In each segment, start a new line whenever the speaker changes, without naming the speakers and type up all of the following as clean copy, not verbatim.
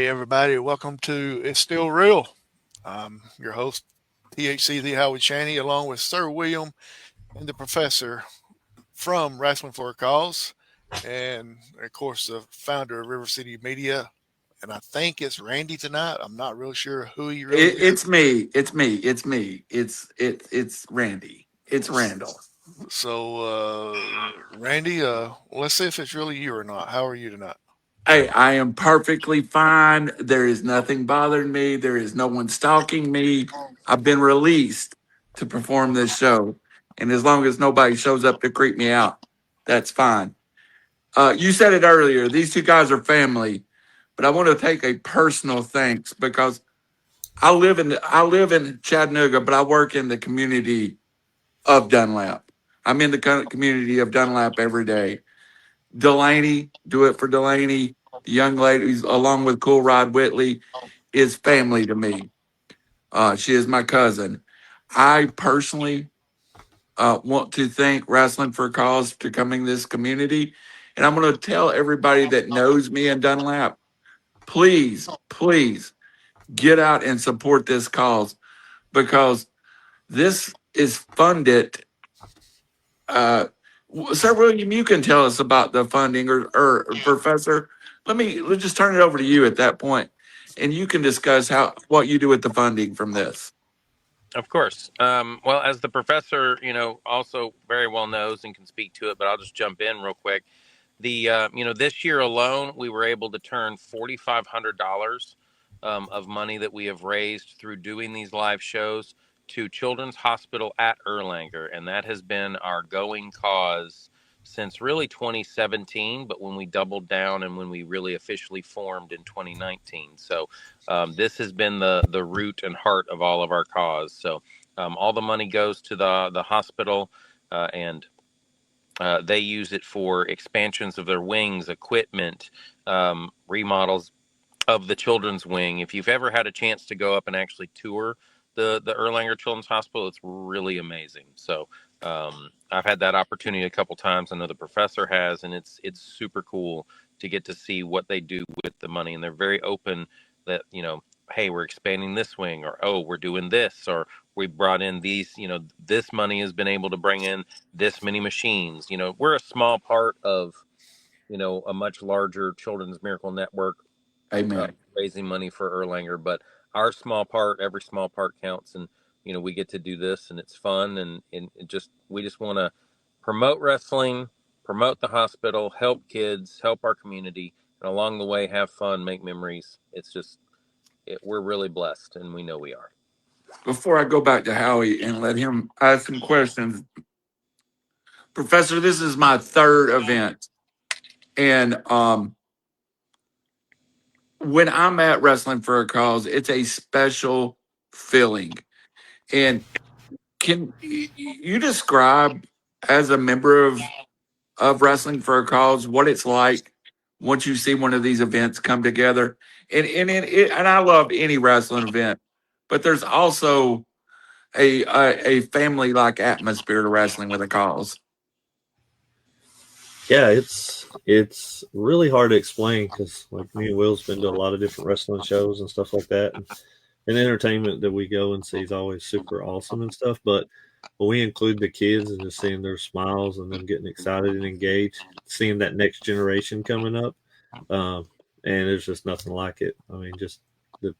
everybody. Welcome to It's Still Real. I'm your host, THC The Howard Shaney, along with Sir William and the Professor from Wrestling for a Cause, and of course, the founder of RiverCity Media. And I think it's Randy tonight. I'm not really sure who he really is.
It's me. It's me. It's me. It's Randy. It's Randall.
So, Randy, let's see if it's really you or not. How are you tonight?
Hey, I am perfectly fine. There is nothing bothering me. There is no one stalking me. I've been released to perform this show, and as long as nobody shows up to creep me out, that's fine. You said it earlier. These two guys are family, but I want to take a personal thanks because I live in Chattanooga, but I work in the community of Dunlap. I'm in the community of Dunlap every day. Delaney, do it for Delaney. The young lady, who's along with Cool Rod Whitley, is family to me. She is my cousin. I personally want to thank Wrestling for a Cause for coming to this community. And I'm going to tell everybody that knows me in Dunlap, please, please get out and support this cause because this is funded. Sir William, you can tell us about the funding, or Professor. Let's just turn it over to you at that point, and you can discuss what you do with the funding from this.
Of course. Well, as the professor, also very well knows and can speak to it, but I'll just jump in real quick. This year alone, we were able to turn $4,500 of money that we have raised through doing these live shows to Children's Hospital at Erlanger, and that has been our going cause since really 2017, but when we doubled down and when we really officially formed in 2019. So this has been the root and heart of all of our cause. So all the money goes to the hospital, and they use it for expansions of their wings, equipment, remodels of the children's wing. If you've ever had a chance to go up and actually tour the Erlanger Children's Hospital, it's really amazing. So I've had that opportunity a couple times. I know the professor has, and it's super cool to get to see what they do with the money. And they're very open that, hey, we're expanding this wing, or, oh, we're doing this, or we brought in these, this money has been able to bring in this many machines. We're a small part of, a much larger Children's Miracle Network,
Amen.
raising money for Erlanger, but our small part, every small part counts, and we get to do this, and it's fun, and we just want to promote wrestling, promote the hospital, help kids, help our community, and along the way have fun, make memories. It's just we're really blessed, and we know we are.
Before I go back to Howie and let him ask some questions, Professor, this is my third event, and when I'm at Wrestling for a Cause, it's a special feeling. And can you describe, as a member of Wrestling for a Cause, what it's like once you see one of these events come together? And I love any wrestling event, but there's also a family like atmosphere to Wrestling with a Cause.
Yeah, it's really hard to explain because like me and Will's been to a lot of different wrestling shows and stuff like that, and entertainment that we go and see is always super awesome and stuff. But when we include the kids and just seeing their smiles and them getting excited and engaged, seeing that next generation coming up, and there's just nothing like it. I mean, just the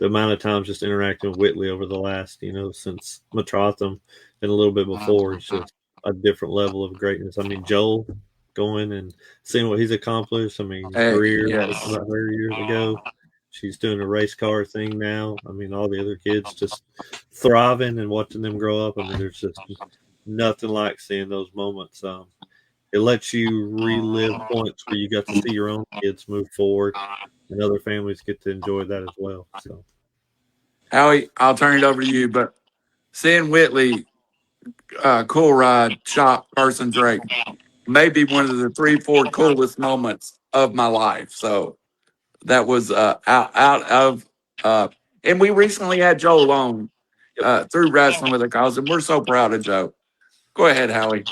amount of times just interacting with Whitley over the last, since Matrotham and a little bit before, it's just a different level of greatness. I mean, Joel going and seeing what he's accomplished. I mean, Greer,
Yes.
about her years ago. She's doing a race car thing now. I mean, all the other kids just thriving and watching them grow up. I mean, there's just nothing like seeing those moments. It lets you relive points where you got to see your own kids move forward, and other families get to enjoy that as well. So,
Howie, I'll turn it over to you. But seeing Whitley, Cool Ride, Shop, Carson Drake, maybe one of the 3-4 coolest moments of my life. So that was out of and we recently had Joe on through Wrestling with a Cause, and we're so proud of Joe. Go ahead, Howie.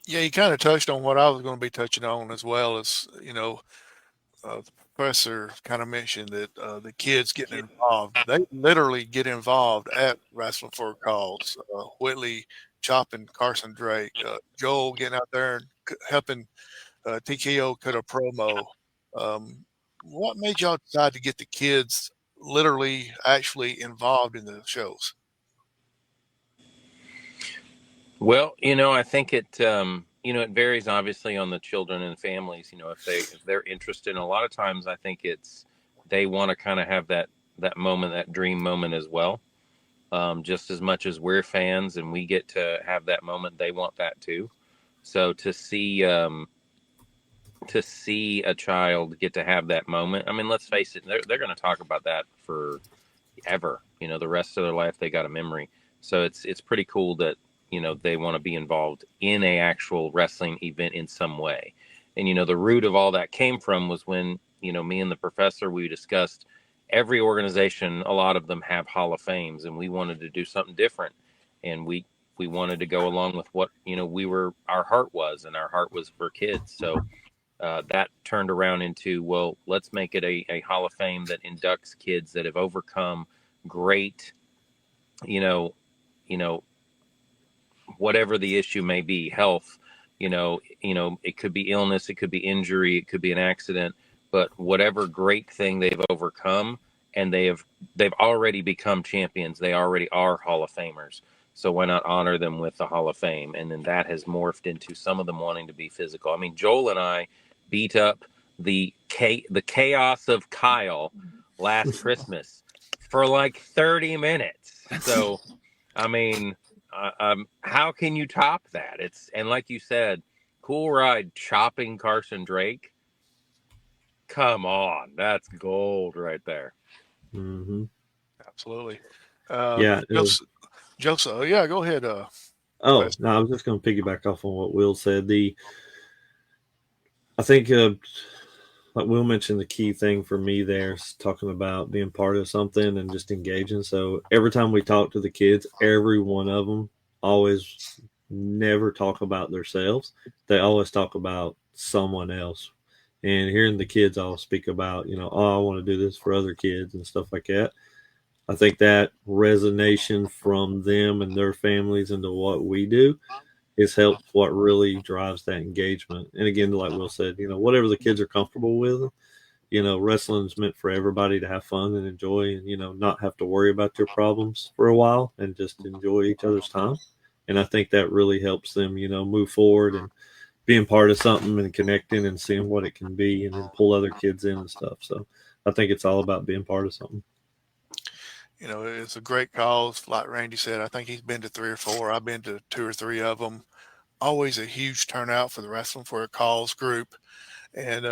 Yeah, you kind of touched on what I was going to be touching on as well as, professor kind of mentioned that the kids getting involved, they literally get involved at Wrestling for a Cause. Whitley chopping Carson Drake, Joel getting out there and helping TKO cut a promo. Um, what made y'all decide to get the kids literally actually involved in the shows?
Well, I think it it varies obviously on the children and families. If they're interested. And a lot of times, I think they want to kind of have that moment, that dream moment as well. Just as much as we're fans and we get to have that moment, they want that too. So to see a child get to have that moment, I mean, let's face it, they're going to talk about that for ever. The rest of their life they got a memory. So it's pretty cool that they want to be involved in a actual wrestling event in some way. And the root of all that came from was when me and the professor, we discussed every organization, a lot of them have Hall of Fames, and we wanted to do something different. And we wanted to go along with what our heart was, and our heart was for kids. So that turned around into, well, let's make it a Hall of Fame that inducts kids that have overcome great, you know, whatever the issue may be, health, it could be illness, it could be injury, it could be an accident, but whatever great thing they've overcome, and they've already become champions, they already are Hall of Famers. So why not honor them with the Hall of Fame? And then that has morphed into some of them wanting to be physical. I mean, Joel and I beat up the chaos of Kyle last Christmas for like 30 minutes. So, I mean, how can you top that? And like you said, Cool Ride chopping Carson Drake. Come on, that's gold right there.
Mm-hmm.
Absolutely.
Yeah.
Joseph, yeah, go ahead.
No, I was just going to piggyback off on what Will said. I think, like Will mentioned, the key thing for me there is talking about being part of something and just engaging. So every time we talk to the kids, every one of them always never talk about themselves. They always talk about someone else. And hearing the kids all speak about, I want to do this for other kids and stuff like that. I think that resonation from them and their families into what we do is helped what really drives that engagement. And again, like Will said, whatever the kids are comfortable with, wrestling's meant for everybody to have fun and enjoy and, not have to worry about their problems for a while and just enjoy each other's time. And I think that really helps them, move forward and being part of something and connecting and seeing what it can be and then pull other kids in and stuff. So I think it's all about being part of something.
It's a great cause. Like Randy said, I think he's been to 3 or 4. I've been to 2 or 3 of them. Always a huge turnout for the Wrestling for a Cause group. And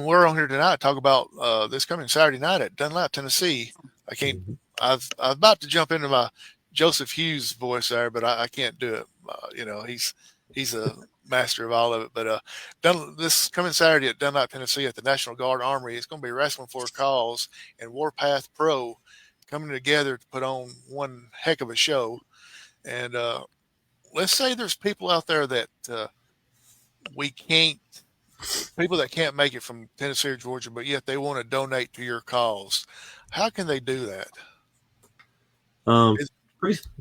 we're on here tonight to talk about this coming Saturday night at Dunlap, Tennessee. I'm about to jump into my Joseph Hughes voice there, but I can't do it. He's a master of all of it. But this coming Saturday at Dunlap, Tennessee at the National Guard Armory, it's going to be Wrestling for a Cause and Warpath Pro coming together to put on one heck of a show. And let's say there's people out there that people that can't make it from Tennessee or Georgia, but yet they want to donate to your cause. How can they do that?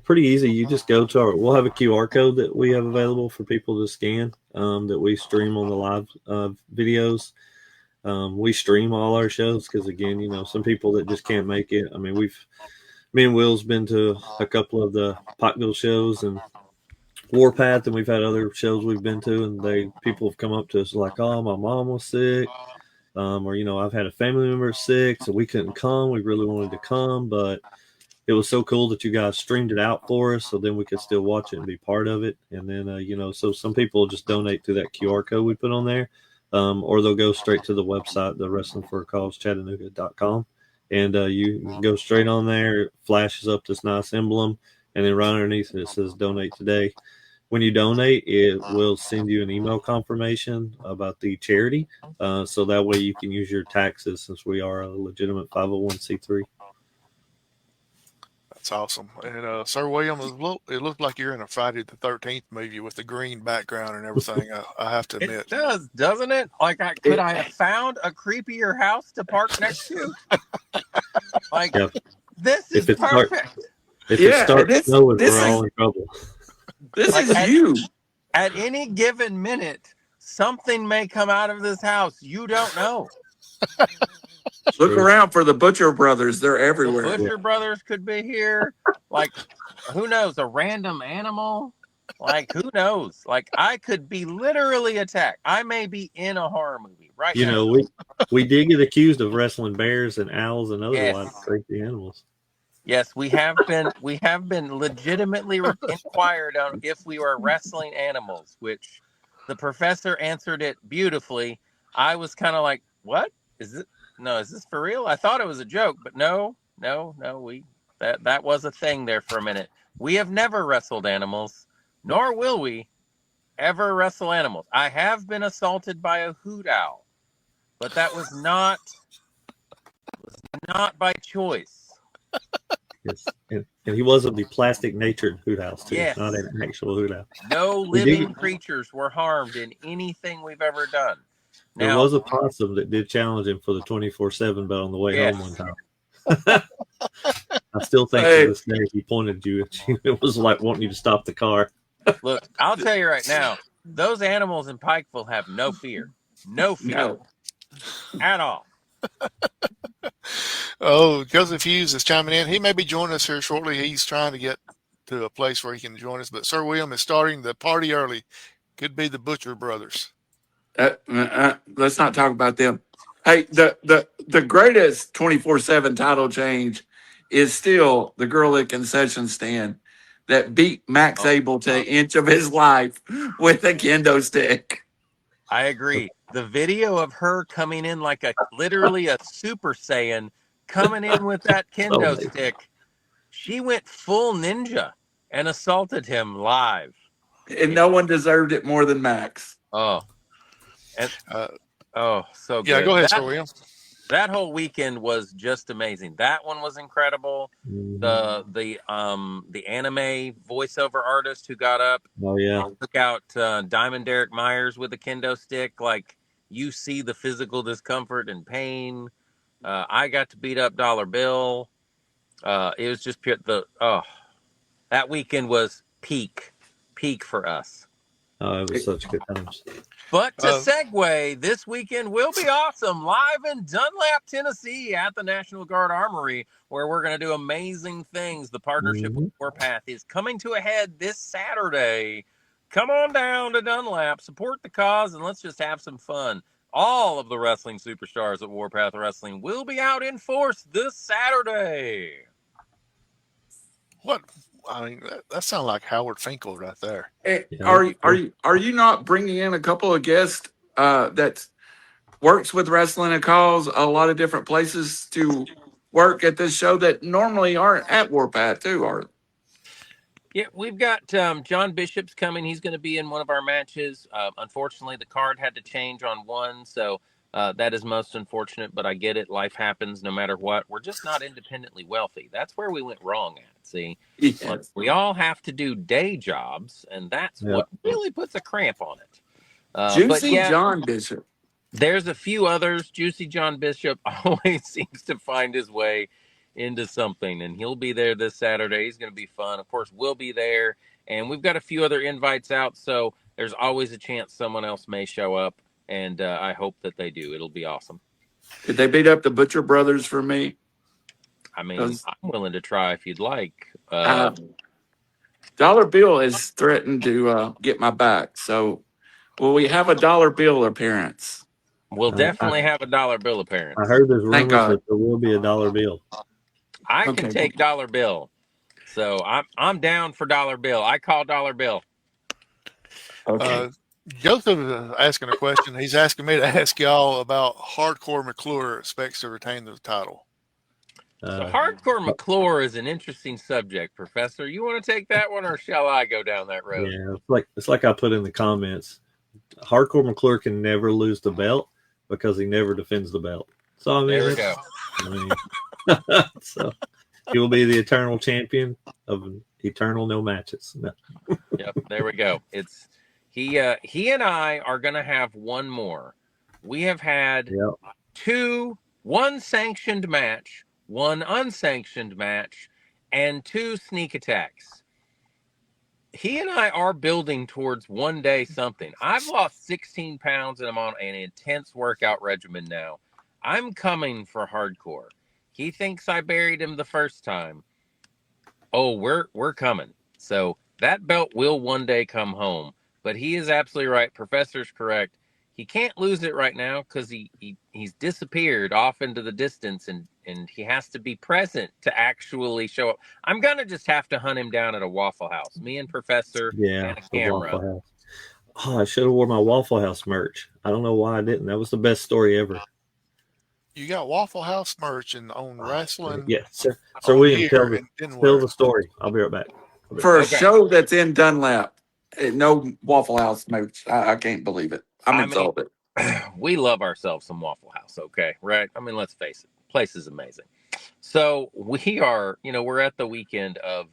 Pretty easy. You just go to we'll have a QR code that we have available for people to scan that we stream on the live videos. We stream all our shows because, again, some people that just can't make it. I mean, me and Will's been to a couple of the Pikeville shows and Warpath, and we've had other shows we've been to, and people have come up to us like, "Oh, my mom was sick," or I've had a family member sick, so we couldn't come. We really wanted to come, but it was so cool that you guys streamed it out for us, so then we could still watch it and be part of it. And then, so some people just donate to that QR code we put on there. Or they'll go straight to the website, the WrestlingForCauseChattanooga.com, and you can go straight on there. It flashes up this nice emblem, and then right underneath it says "Donate Today." When you donate, it will send you an email confirmation about the charity, so that way you can use your taxes since we are a legitimate 501c3.
That's awesome. And Sir William, it looked like you're in a Friday the 13th movie with the green background and everything. I have to
It
admit.
does, doesn't it? Like, could I have found a creepier house to park next to? Like,
Yeah.
this is
If it start-
perfect.
If
Yeah,
it starts
this-
snowing,
this
we're
is-
all in trouble.
This
Like,
is you.
At any given minute, something may come out of this house. You don't know.
Look around for the Butcher Brothers. They're
The
everywhere.
Butcher Brothers could be here. Like, who knows? A random animal. Like, who knows? Like, I could be literally attacked. I may be in a horror movie right
You
now.
know, we did get accused of wrestling bears and owls and other
Yes.
wild crazy animals.
Yes, we have been legitimately inquired on if we were wrestling animals, which the professor answered it beautifully. I was kind of like, "What? Is this for real?" I thought it was a joke, but no, that was a thing there for a minute. We have never wrestled animals, nor will we ever wrestle animals. I have been assaulted by a hoot owl, but that was not by choice.
Yes. And he was of the plastic natured hoot house too,
Yes.
not an actual hoot owl.
No living creatures were harmed in anything we've ever done.
There was a possum that did challenge him for the 24/7 belt on the way home one time. I still think to this day he pointed you at you. It was like wanting you to stop the car.
Look, I'll tell you right now, those animals in Pikeville have no fear. No fear at all.
Oh, Joseph Hughes is chiming in. He may be joining us here shortly. He's trying to get to a place where he can join us. But Sir William is starting the party early. Could be the Butcher Brothers.
Let's not talk about them. Hey, the greatest 24/7 title change is still the girl at concession stand that beat Max Abel to an inch of his life with a kendo stick.
I agree. The video of her coming in like literally a Super Saiyan, coming in with that kendo stick, she went full ninja and assaulted him live.
And no one deserved it more than Max.
Oh. And, so good.
Yeah, go ahead, Sir William.
That whole weekend was just amazing. That one was incredible. The anime voiceover artist who got up, took out Diamond Derek Myers with a kendo stick. Like, you see the physical discomfort and pain. I got to beat up Dollar Bill. It was just pure. That weekend was peak for us.
Oh, it was such good times.
But to segue, this weekend will be awesome. Live in Dunlap, Tennessee at the National Guard Armory, where we're going to do amazing things. The partnership with Warpath is coming to a head this Saturday. Come on down to Dunlap, support the cause, and let's just have some fun. All of the wrestling superstars at Warpath Wrestling will be out in force this Saturday.
What? I mean, that sounds like Howard Finkel right there.
Are you not bringing in a couple of guests that works with Wrestling and Cause a lot of different places to work at this show that normally aren't at Warpath too, are they?
Yeah, we've got John Bishop's coming. He's going to be in one of our matches. Unfortunately, the card had to change on one, so that is most unfortunate, but I get it. Life happens no matter what. We're just not independently wealthy. That's where we went wrong at, see?
Yes.
Like, we all have to do day jobs, and that's what really puts a cramp on it.
Juicy John Bishop.
There's a few others. Juicy John Bishop always seems to find his way into something, and he'll be there this Saturday. He's going to be fun. Of course, we'll be there, and we've got a few other invites out, so there's always a chance someone else may show up, and I hope that they do. It'll be awesome.
Did they beat up the Butcher Brothers for me?
I mean, I'm willing to try if you'd like.
Dollar Bill has threatened to get my back, so will we have a Dollar Bill appearance?
We'll definitely have a Dollar Bill appearance.
I heard there's rumors that there will be a $1 bill.
I can take Dollar Bill, so I'm down for Dollar Bill. I call Dollar Bill.
Okay.
Joseph is asking a question. He's asking me to ask y'all about Hardcore McClure expects to retain the title.
So Hardcore McClure is an interesting subject, Professor. You want to take that one, or shall I go down that road?
Yeah, it's like I put in the comments. Hardcore McClure can never lose the belt because he never defends the belt. So I mean,
there we go.
So He will be the eternal champion of eternal no matches. No.
Yep, there we go. It's he and I are gonna have one more. We have had
Yep.
one sanctioned match, one unsanctioned match, and 2 sneak attacks. He and I are building towards one day something. I've lost 16 pounds and I'm on an intense workout regimen now. I'm coming for hardcore. He thinks I buried him the first time. Oh, we're coming. So that belt will one day come home. But he is absolutely right. Professor's correct. He can't lose it right now because he's disappeared off into the distance, and he has to be present to actually show up. I'm gonna just have to hunt him down at a Waffle House. Me and Professor
Yeah,
and a
the
camera.
Waffle House. Oh, I should have worn my Waffle House merch. I don't know why I didn't. That was the best story ever.
You got Waffle House merch and on wrestling.
Yeah, Sir William, tell the story. I'll be right back.
For a show that's in Dunlap, no Waffle House merch. I can't believe it. I'm insulted.
We love ourselves some Waffle House, okay? Right? I mean, let's face it. The place is amazing. So we are, we're at the weekend of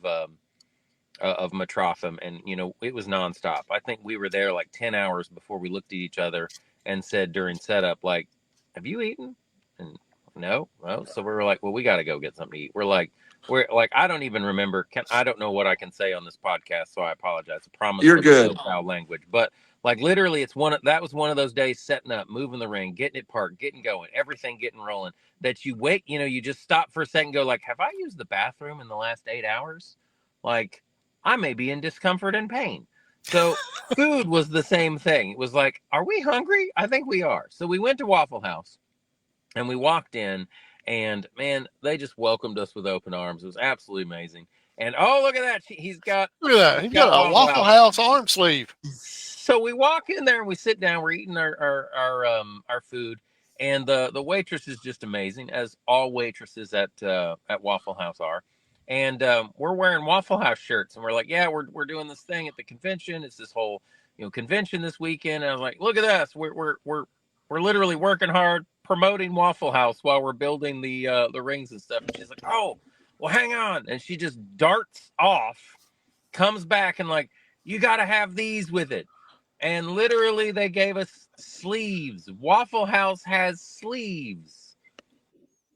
Matrotham, and it was nonstop. I think we were there like 10 hours before we looked at each other and said during setup, like, "Have you eaten?" And no. So we were like, "Well, we got to go get something to eat." We're like, I don't even remember. I don't know what I can say on this podcast, so I apologize. I promise.
You're good.
Foul language, but like literally, that was one of those days setting up, moving the ring, getting it parked, getting going, everything getting rolling. That you wait, you just stop for a second, go like, "Have I used the bathroom in the last 8 hours?" Like, I may be in discomfort and pain. So food was the same thing. It was like, are we hungry? I think we are. So we went to Waffle House and we walked in, and man, they just welcomed us with open arms. It was absolutely amazing. And oh, look at that. He's got
He's got a Waffle House arm sleeve.
So we walk in there and we sit down, we're eating our food. And the waitress is just amazing, as all waitresses at Waffle House are. And we're wearing Waffle House shirts, and we're like, yeah, we're doing this thing at the convention. It's this whole convention this weekend. And I was like, look at us, we're literally working hard promoting Waffle House while we're building the rings and stuff. And she's like, oh, well, hang on, and she just darts off, comes back, and like, you got to have these with it. And literally, they gave us sleeves. Waffle House has sleeves.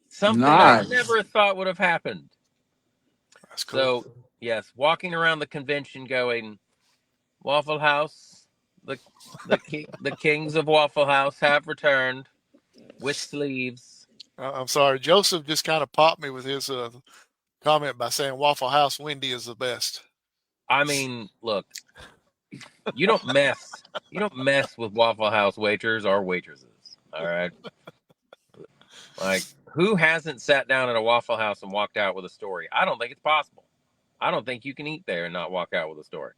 Something I never thought would have happened.
That's cool.
So, yes, walking around the convention going, Waffle House, the kings of Waffle House have returned with sleeves.
I'm sorry. Joseph just kind of popped me with his comment by saying Waffle House Wendy is the best.
I mean, look, you don't mess with Waffle House waiters or waitresses. All right. Like, who hasn't sat down at a Waffle House and walked out with a story? I don't think it's possible. I don't think you can eat there and not walk out with a story.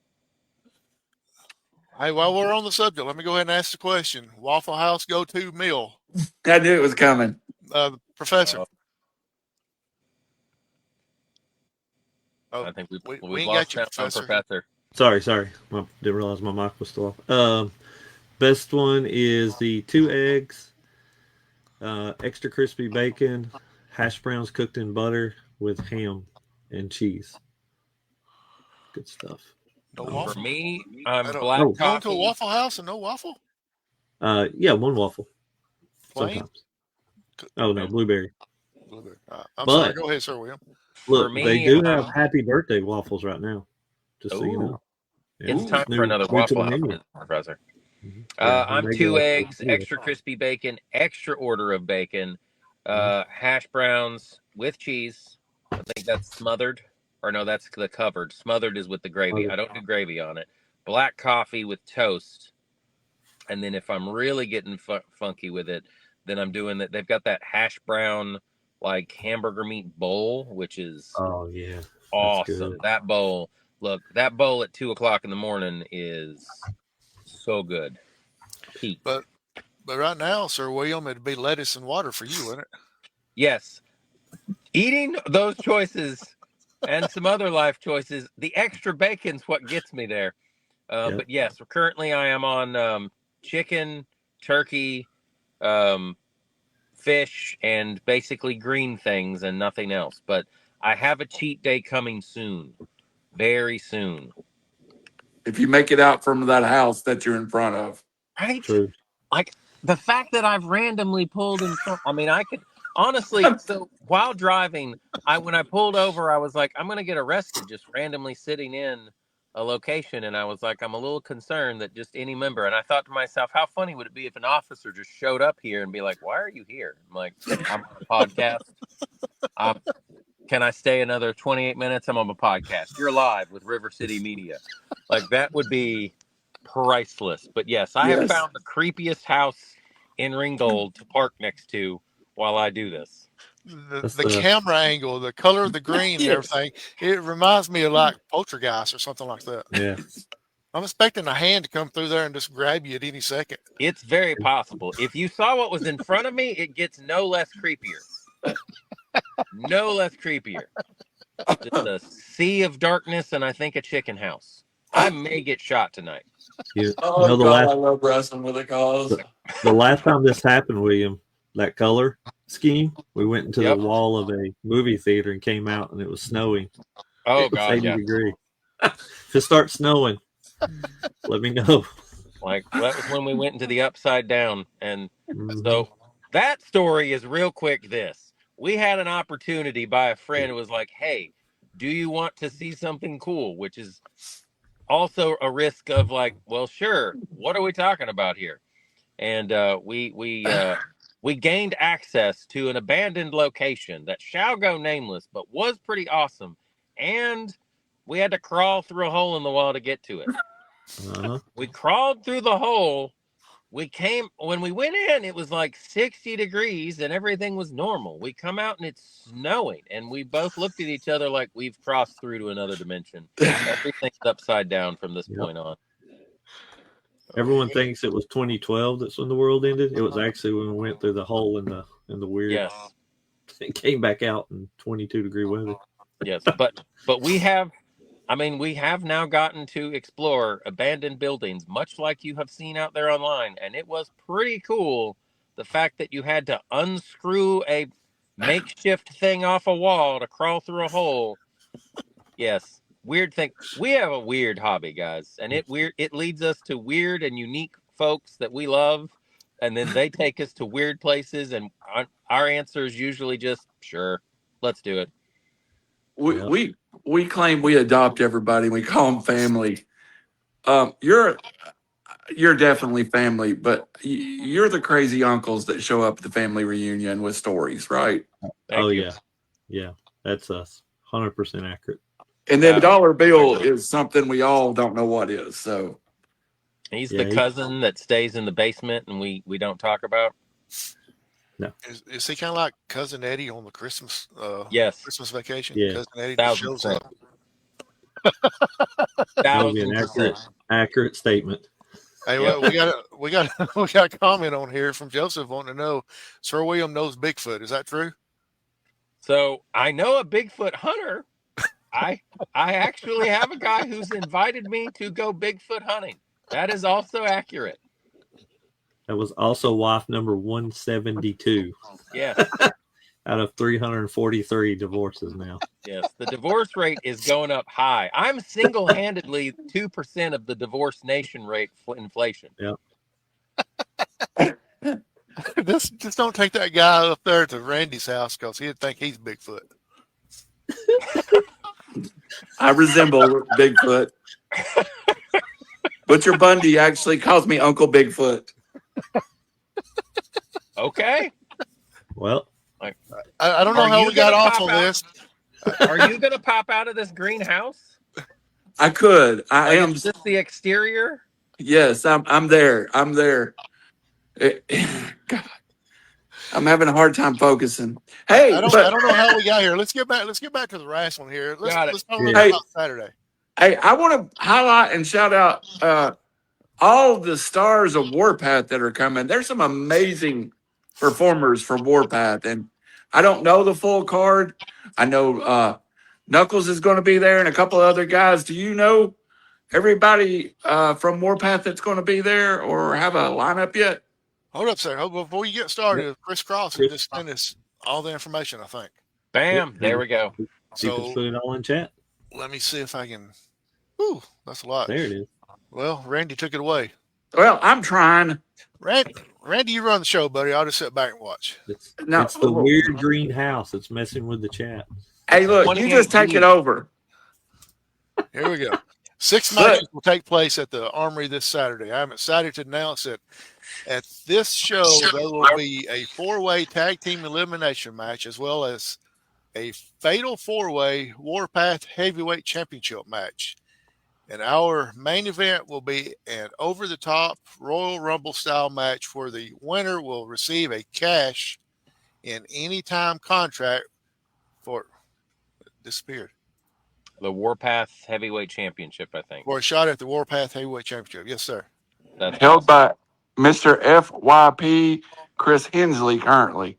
Hey, while we're on the subject, let me go ahead and ask the question. Waffle House go-to meal.
I knew it was coming.
Professor.
I think we
ain't
lost
got you,
Professor.
Sorry. I didn't realize my mic was still off. Best one is the 2 eggs, extra crispy bacon, hash browns cooked in butter with ham and cheese. Good stuff.
No waffle.
For me, I'm black coffee.
Going to a Waffle House and no waffle?
Yeah, one waffle.
Plain?
Sometimes. Oh, no, blueberry.
I'm sorry. Go ahead, Sir William.
Look, they do have happy birthday waffles right now. Just so you know.
Yeah, it's time for another Waffle House, Professor. Mm-hmm. I'm 2 eggs, extra crispy bacon, extra order of bacon, hash browns with cheese. I think that's smothered. Or no, that's the covered. Smothered is with the gravy. I don't do gravy on it. Black coffee with toast. And then if I'm really getting funky with it, then I'm doing that. They've got that hash brown, like hamburger meat bowl, which is awesome. That bowl. Look, that bowl at 2:00 in the morning is so good. Peak.
But right now, Sir William, it'd be lettuce and water for you, wouldn't it?
Yes. Eating those choices and some other life choices, the extra bacon's what gets me there. But yes, currently I am on chicken, turkey, fish, and basically green things and nothing else. But I have a cheat day coming soon, very soon.
If you make it out from that house that you're in front of.
Right?
True.
Like the fact that I've randomly pulled in front. I mean, I could honestly. So while driving, when I pulled over, I was like, I'm gonna get arrested just randomly sitting in a location, and I was like, I'm a little concerned that just any member. And I thought to myself, how funny would it be if an officer just showed up here and be like, "Why are you here?" I'm like, I'm on a podcast. Can I stay another 28 minutes? I'm on a podcast. You're live with RiverCity Media. Like that would be priceless. But yes, I have
Yes.
found the creepiest house in Ringgold to park next to while I do this.
The camera angle, the color of the green and
Yes.
everything, it reminds me of like Poltergeist or something like that.
Yeah.
I'm expecting a hand to come through there and just grab you at any second.
It's very possible. If you saw what was in front of me, it gets no less creepier. No less creepier. Just a sea of darkness and I think a chicken house. I may get shot tonight.
You
Oh,
know,
God, I love wrestling with a cause.
the last time this happened, William, that color scheme, we went into
Yep.
the wall of a movie theater and came out, and it was snowing.
Oh,
It was
God,
80
yeah.
degree. If it starts snowing, let me know.
Like, that was when we went into the upside down. And
Mhm.
so that story is real quick this. We had an opportunity by a friend who was like, hey, do you want to see something cool? Which is also a risk of like, well, sure. What are we talking about here? And we gained access to an abandoned location that shall go nameless, but was pretty awesome. And we had to crawl through a hole in the wall to get to it.
Uh-huh.
We crawled through the hole. When we went in, it was like 60 degrees and everything was normal. We come out and it's snowing. And we both looked at each other like we've crossed through to another dimension. Everything's upside down from this point on.
Everyone thinks it was 2012 that's when the world ended. It was actually when we went through the hole in the weird.
Yes.
It came back out in 22-degree weather.
Yes. But we have now gotten to explore abandoned buildings, much like you have seen out there online. And it was pretty cool. The fact that you had to unscrew a makeshift thing off a wall to crawl through a hole. Yes. Weird thing. We have a weird hobby, guys. And it leads us to weird and unique folks that we love. And then they take us to weird places. And our answer is usually just, sure, let's do it.
We claim we adopt everybody. We call them family. You're definitely family, but you're the crazy uncles that show up at the family reunion with stories, right?
Thank you.
Yeah, that's us. 100% accurate.
And then Dollar Bill is something we all don't know what is. So
he's the cousin that stays in the basement and we don't talk about.
No.
Is he kind of like Cousin Eddie on the Christmas
yes.
Christmas Vacation?
Yeah.
Cousin Eddie just shows up.
That would be an accurate statement.
Hey, well, we got a comment on here from Joseph wanting to know, Sir William knows Bigfoot. Is that true?
So I know a Bigfoot hunter. I actually have a guy who's invited me to go Bigfoot hunting. That is also accurate.
That was also wife number 172.
Yes.
Out of 343 divorces now.
Yes. The divorce rate is going up high. I'm single-handedly 2% of the divorce nation rate inflation.
Yep.
Just don't take that guy up there to Randy's house because he'd think he's Bigfoot.
I resemble Bigfoot. Butcher Bundy actually calls me Uncle Bigfoot.
Okay.
Well,
I don't know how we got off on this.
Are you going to pop out of this greenhouse?
I could. I am.
Is this the exterior?
Yes, I'm there. I'm there. God, I'm having a hard time focusing. Hey,
I don't know how we got here. Let's get back to the wrestling here. Let's talk about Saturday.
Hey, I want to highlight and shout out all the stars of Warpath that are coming. There's some amazing performers for Warpath, and I don't know the full card. I know Knuckles is going to be there and a couple of other guys. Do you know everybody from Warpath that's going to be there or have a lineup yet?
Hold up, sir. Before you get started, Chris Cross just sent us all the information, I think.
Bam. There we go.
People's
So
put it all in chat.
let me see if I can. Ooh, that's a lot.
There it is.
Well, Randy took it away.
Well, I'm trying.
Randy, you run the show, buddy. I'll just sit back and watch.
It's
No.
it's the weird green house that's messing with the chat.
Hey, look, you just take it over.
Here we go. 6 matches will take place at the Armory this Saturday. I'm excited to announce that at this show there will be a 4-way tag team elimination match as well as a fatal 4-way Warpath Heavyweight Championship match. And our main event will be an over-the-top Royal Rumble style match where the winner will receive a cash in anytime contract for disappeared.
The Warpath Heavyweight Championship, I think.
For a shot at the Warpath Heavyweight Championship. Yes, sir.
That's
Held by Mr. FYP Chris Hensley currently.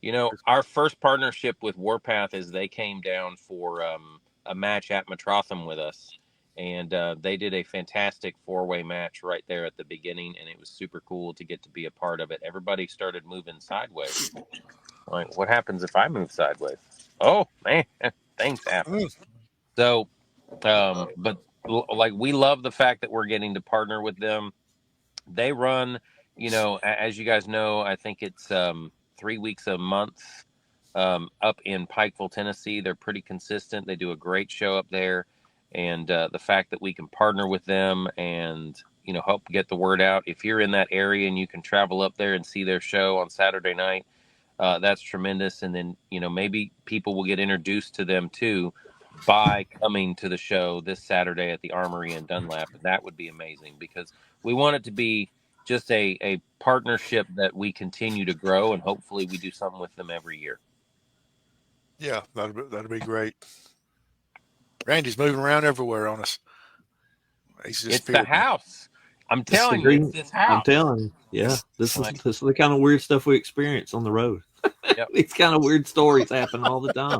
You know, our first partnership with Warpath is they came down for a match at Metrotham with us. And they did a fantastic 4-way match right there at the beginning. And it was super cool to get to be a part of it. Everybody started moving sideways. Like, what happens if I move sideways? Oh, man, things happen. So, but like, we love the fact that we're getting to partner with them. They run, you know, as you guys know, I think it's 3 weeks a month up in Pikeville, Tennessee. They're pretty consistent. They do a great show up there. And the fact that we can partner with them and, you know, help get the word out. If you're in that area and you can travel up there and see their show on Saturday night, that's tremendous. And then, you know, maybe people will get introduced to them too by coming to the show this Saturday at the Armory in Dunlap. And that would be amazing because we want it to be just a partnership that we continue to grow, and hopefully we do something with them every year.
Yeah, that'd be great. Randy's moving around everywhere on us.
It's the house. I'm telling you, it's this house.
I'm telling you, yeah. This is the kind of weird stuff we experience on the road.
Yep.
These kind of weird stories happen all the time.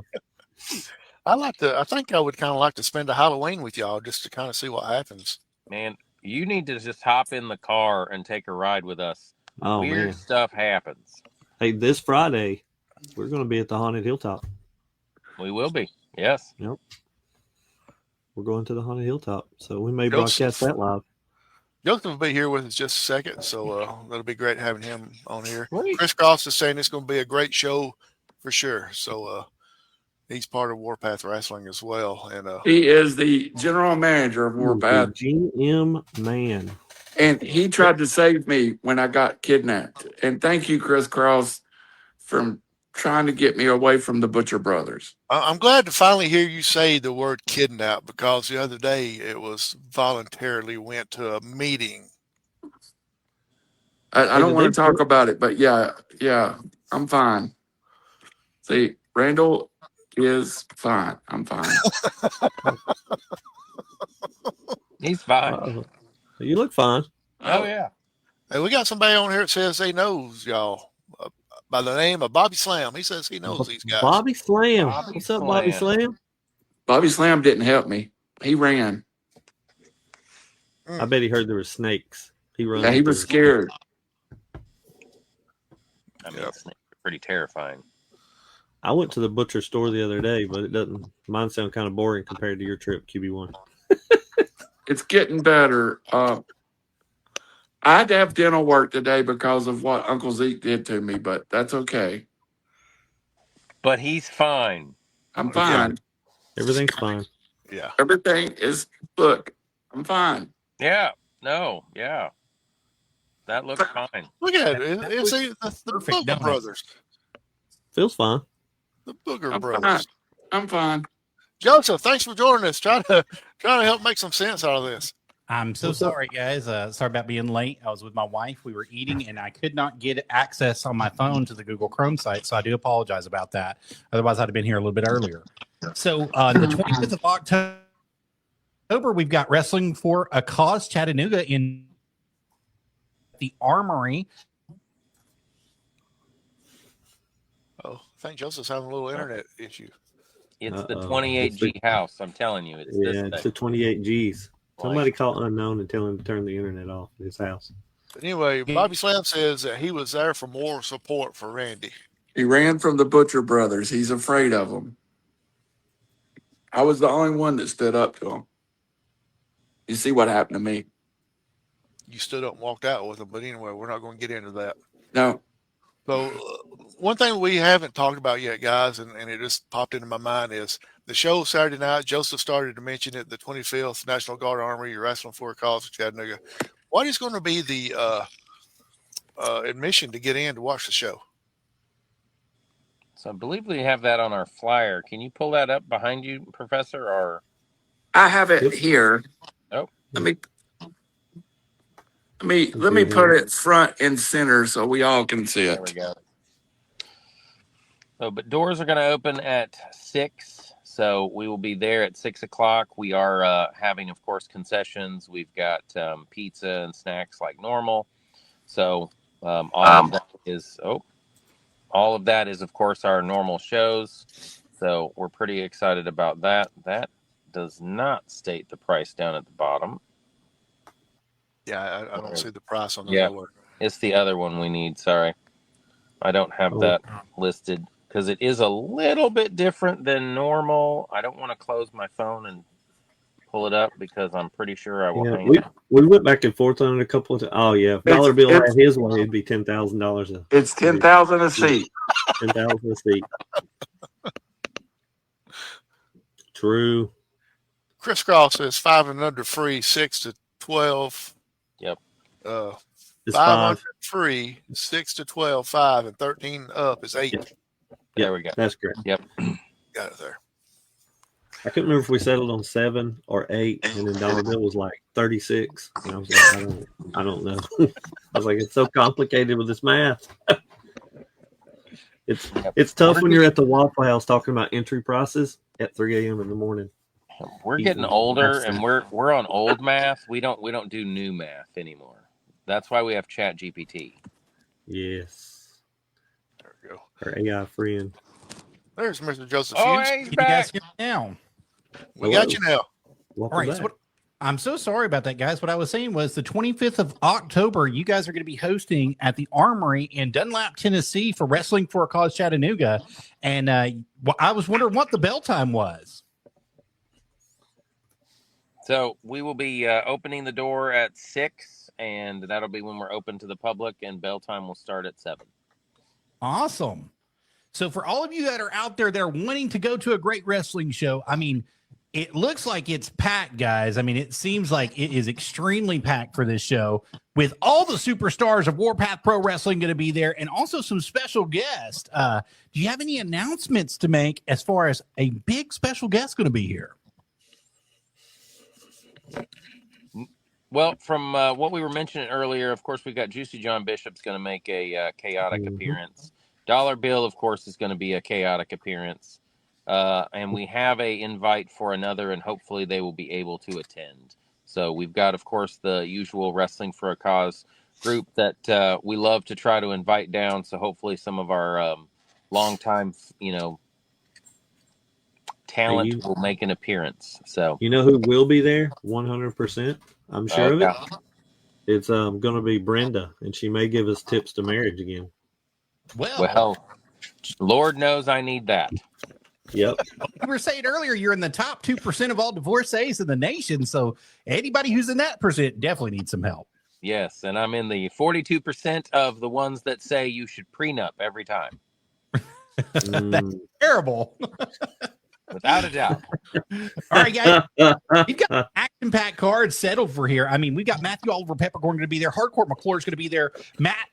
I think I would kind of like to spend a Halloween with y'all just to kind of see what happens.
Man, you need to just hop in the car and take a ride with us.
Oh,
Weird stuff happens.
Hey, this Friday, we're going to be at the Haunted Hilltop.
We will be. Yes.
Yep. We're going to the Haunted Hilltop, so we may broadcast that live.
Joseph will be here with us just a second, so that'll be great having him on here.
Great.
Chris Cross is saying it's going to be a great show for sure. So he's part of Warpath Wrestling as well, and
He is the general manager of Warpath.
GM man.
And he tried to save me when I got kidnapped. And thank you, Chris Cross, from trying to get me away from the Butcher Brothers.
I'm glad to finally hear you say the word kidnap, because the other day it was voluntarily went to a meeting.
I don't want to talk about it, but yeah, I'm fine. See, Randall is fine. I'm fine.
He's fine.
Uh-oh. You look fine.
Oh, yeah.
Hey, we got somebody on here that says they knows y'all by the name of Bobby Slam. He says he knows these guys.
Bobby Slam. What's up, Bobby Slam?
Bobby Slam didn't help me. He ran.
I bet he heard there were snakes. He
was scared.
I mean, snakes are pretty terrifying.
I
went to the butcher store the other day, but mine sound kind of boring compared to your trip, QB1.
It's getting better. I had to have dental work today because of what Uncle Zeke did to me, but that's okay.
But he's fine.
I'm fine.
Everything's fine.
Yeah.
Everything is, look, I'm fine.
Yeah. No. Yeah. That looks fine.
Look at it. It's the Booger Brothers.
Feels fine.
The Booger
I'm
Brothers.
fine. I'm fine.
Joseph, thanks for joining us. Trying to help make some sense out of this.
I'm so sorry, guys. Sorry about being late. I was with my wife. We were eating, and I could not get access on my phone to the Google Chrome site, so I do apologize about that. Otherwise, I'd have been here a little bit earlier. So the 25th of October, we've got Wrestling for a Cause Chattanooga in the Armory.
Oh, I think Joseph's having a little internet issue.
It's the 28G house. I'm telling you.
It's the 28Gs. Somebody call unknown and tell him to turn the internet off at his house.
But anyway, Bobby Slam says that he was there for moral support for Randy.
He ran from the Butcher Brothers. He's afraid of them. I was the only one that stood up to him. You see what happened to me?
You stood up and walked out with him, but anyway, we're not going to get into that.
No.
So one thing we haven't talked about yet, guys, and it just popped into my mind is the show Saturday night. Joseph started to mention it, the 25th National Guard Armory. You're wrestling for a cause of Chattanooga. What is going to be the admission to get in to watch the show?
So I believe we have that on our flyer. Can you pull that up behind you, Professor? Or
I have it here.
Oh,
Let me put it front and center so we all can see
there we
it.
go. So, but doors are going to open at 6. So we will be there at 6 o'clock. We are having, of course, concessions. We've got pizza and snacks like normal. So all of that is, of course, our normal shows. So we're pretty excited about that. That does not state the price down at the bottom.
Yeah, I don't see the price on the door.
It's the other one we need. Sorry. I don't have that listed because it is a little bit different than normal. I don't want to close my phone and pull it up because I'm pretty sure I will hang it.
We went back and forth on it a couple of times. Oh, yeah. If Dollar Bill had his way, it'd be $10,000.
It's $10,000 a seat.
$10,000 a seat. True.
Chris Cross says 5 and under free, 6 to 12.
Yep.
500 free, 6 to 12, 5, and 13 up is 8.
Yep.
There we go.
That's correct.
Yep.
Got it there.
I couldn't remember if we settled on 7 or 8, and then Dollar Bill was like 36. And I was like, I don't know. I was like, it's so complicated with this math. It's tough when you're at the Waffle House talking about entry prices at 3 a.m. in the morning.
We're getting older, and we're on old math. We don't do new math anymore. That's why we have Chat GPT.
Yes.
There we go.
Our AI friend.
There's Mr. Joseph
Oh,
Hughes.
hey, he's
Can you
back.
guys hear me now?
We got you now.
Welcome
All right.
back.
So I'm so sorry about that, guys. What I was saying was the 25th of October, you guys are going to be hosting at the Armory in Dunlap, Tennessee for Wrestling for a Cause Chattanooga. And I was wondering what the bell time was.
So we will be opening the door at 6, and that'll be when we're open to the public, and bell time will start at 7.
Awesome. So for all of you that are out there that are wanting to go to a great wrestling show, I mean, it looks like it's packed, guys. I mean, it seems like it is extremely packed for this show with all the superstars of Warpath Pro Wrestling going to be there and also some special guests. Do you have any announcements to make as far as a big special guest going to be here?
Well, from what we were mentioning earlier, of course, we've got Juicy John Bishop's going to make a chaotic appearance. Dollar Bill, of course, is going to be a chaotic appearance. And we have a invite for another, and hopefully they will be able to attend. So we've got, of course, the usual Wrestling for a Cause group that we love to try to invite down. So hopefully some of our longtime, talent will make an appearance. So
you know who will be there? 100%. I'm sure of it.
Okay.
It's going to be Brenda, and she may give us tips to marriage again.
Well,
Lord knows I need that.
Yep.
we were saying earlier, you're in the top 2% of all divorcees in the nation. So anybody who's in that percent definitely needs some help.
Yes, and I'm in the 42% of the ones that say you should prenup every time.
That's terrible.
Without a doubt.
All right, guys. We've got action-packed cards settled for here. I mean, we've got Matthew Oliver Peppercorn going to be there. Hardcore McClure is going to be there.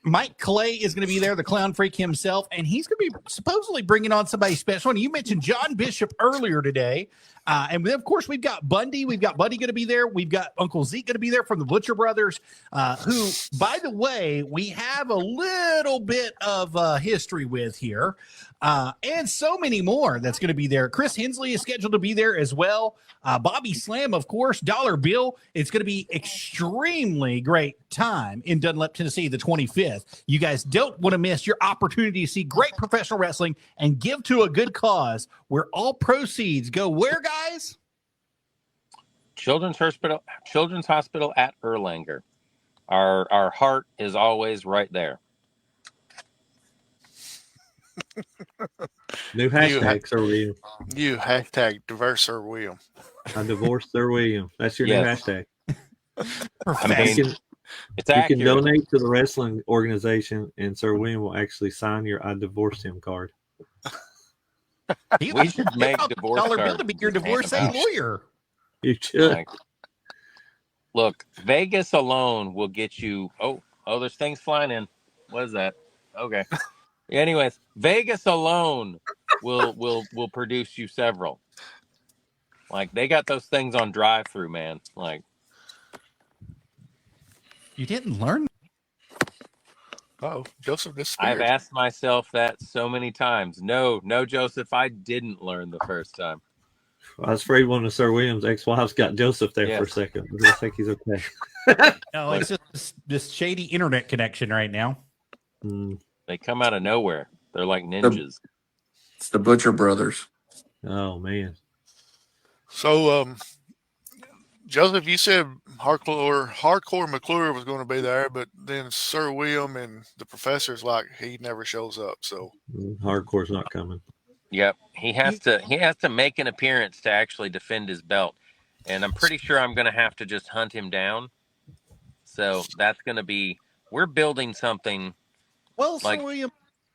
Mike Clay is going to be there, the clown freak himself. And he's going to be supposedly bringing on somebody special. And you mentioned John Bishop earlier today. And then, of course, we've got Bundy. We've got Buddy going to be there. We've got Uncle Zeke going to be there from the Butcher Brothers, who, by the way, we have a little bit of history with here. And so many more that's going to be there. Chris Hensley is scheduled to be there as well. Bobby Slam, of course. Dollar Bill. It's going to be extremely great time in Dunlap, Tennessee, the 25th. You guys don't want to miss your opportunity to see great professional wrestling and give to a good cause where all proceeds go where, guys?
Children's Hospital at Erlanger. Our heart is always right there.
New hashtag, Sir William.
You hashtag diverse Sir William.
I divorced Sir William. That's your
Yes.
new hashtag.
I mean, it's
You can
accurate.
donate to the wrestling organization, and Sir William will actually sign your "I divorced him" card.
We should make divorce
$1 bill
cards
to be your
and hand
divorcee
them out.
lawyer.
You should.
Like, look, Vegas alone will get you. Oh, there's things flying in. What is that? Okay. Anyways, Vegas alone will produce you several. Like, they got those things on drive-through, man. Like,
You didn't learn.
Oh, Joseph disappeared.
I've asked myself that so many times. No, Joseph, I didn't learn the first time.
I was afraid one of Sir William's ex-wives got Joseph there for a
Yes.
second. But I think he's okay.
No, it's just this shady internet connection right now.
They come out of nowhere. They're like ninjas.
It's the Butcher Brothers.
Oh man.
So, Joseph, you said Hardcore McClure was going to be there, but then Sir William and the professor's like he never shows up. So
Hardcore's not coming.
Yep, he has to make an appearance to actually defend his belt, and I'm pretty sure I'm going to have to just hunt him down. So that's going to be, we're building something.
Well,
Like-
Sir William,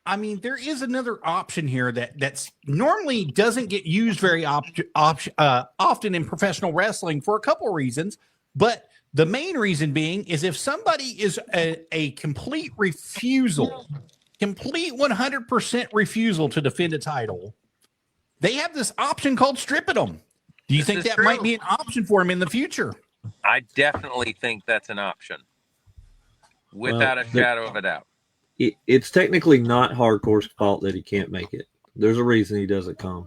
I mean, there is another option here that's normally doesn't get used very often in professional wrestling for a couple of reasons. But the main reason being is if somebody is a complete refusal, complete 100% refusal to defend a title, they have this option called stripping them. Do you
This
think
is
that
true.
might be an option for him in the future?
I definitely think that's an option, without a shadow of a doubt.
It's technically not Hardcore's fault that he can't make it. There's a reason he doesn't come.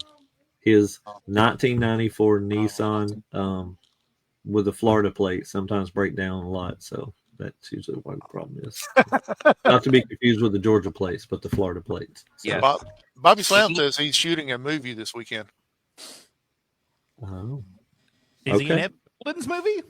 His 1994 Nissan with the Florida plate sometimes break down a lot, so that's usually what the problem is. Not to be confused with the Georgia plates, but the Florida plates. So,
Yes.
Bobby Slam says he's shooting a movie this weekend.
Oh.
Is he in
Okay.
Evan Golden's movie?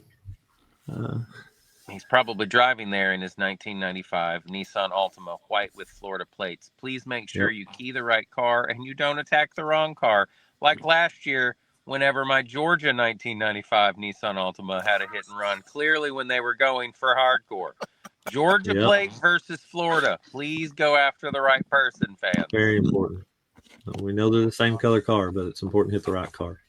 He's probably driving there in his 1995 Nissan Altima, white with Florida plates. Please make sure you key the right car and you don't attack the wrong car. Like last year, whenever my Georgia 1995 Nissan Altima had a hit and run, clearly when they were going for hardcore. Georgia
Yep.
plate versus Florida. Please go after the right person, fans.
Very important. We know they're the same color car, but it's important to hit the right car.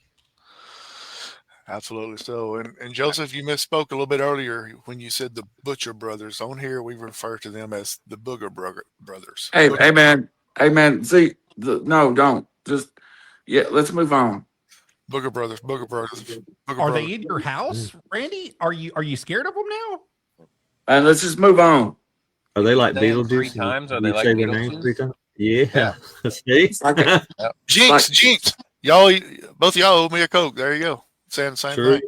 Absolutely so. And Joseph, you misspoke a little bit earlier when you said the Butcher Brothers. On here, we refer to them as the Booger Brothers.
Hey, man. See, no, don't. Just, let's move on.
Booger Brothers. Booger
Are
Brothers.
they in your house, Randy? Are you scared of them now?
And let's just move on.
Are they like
Say them
Beetlejuice?
3 times? Are
You
they like
say their names
Beetlejuice?
3 times? Yeah. See?
Okay.
Jinx. Y'all, both of y'all owe me a Coke. There you go. Saying the same
True.
thing.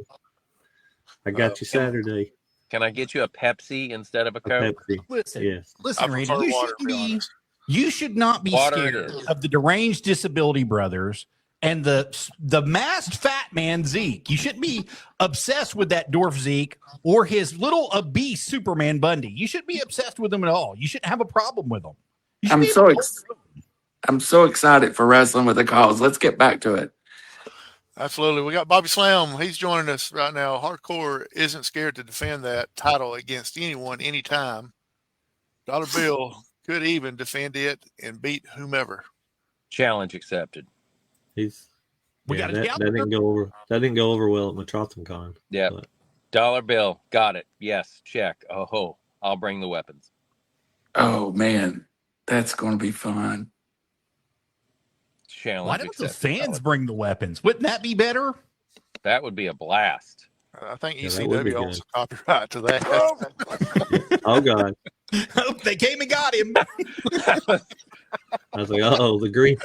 I got you Saturday.
Can I get you a Pepsi instead of a
A
Coke?
Pepsi.
Listen,
Yes.
listen,
I
Randy.
prefer
You
water,
shouldn't
to be
be.
honest.
You should not be
Water
scared
it is.
of the deranged disability brothers and the masked fat man Zeke. You shouldn't be obsessed with that dwarf Zeke or his little obese Superman Bundy. You shouldn't be obsessed with them at all. You shouldn't have a problem with them. You should
I'm
be
so
able-
I'm so excited for Wrestling with the Cause. Let's get back to it.
Absolutely. We got Bobby Slam. He's joining us right now. Hardcore isn't scared to defend that title against anyone, anytime. Dollar Bill could even defend it and beat whomever.
Challenge accepted.
He's
We got a
that
calendar.
didn't go over. That didn't go over well at Metropolitan.
Yeah.
But-
Dollar bill. Got it. Yes. Check. Oh, I'll bring the weapons.
Oh man, that's going to be fun.
Challenge
Why don't the
accepted.
fans bring the weapons? Wouldn't that be better?
That would be a blast.
I think
Yeah, that would be
ECW owns
good.
the copyright to that.
Oh God!
They came and got him.
I was like, oh, the green.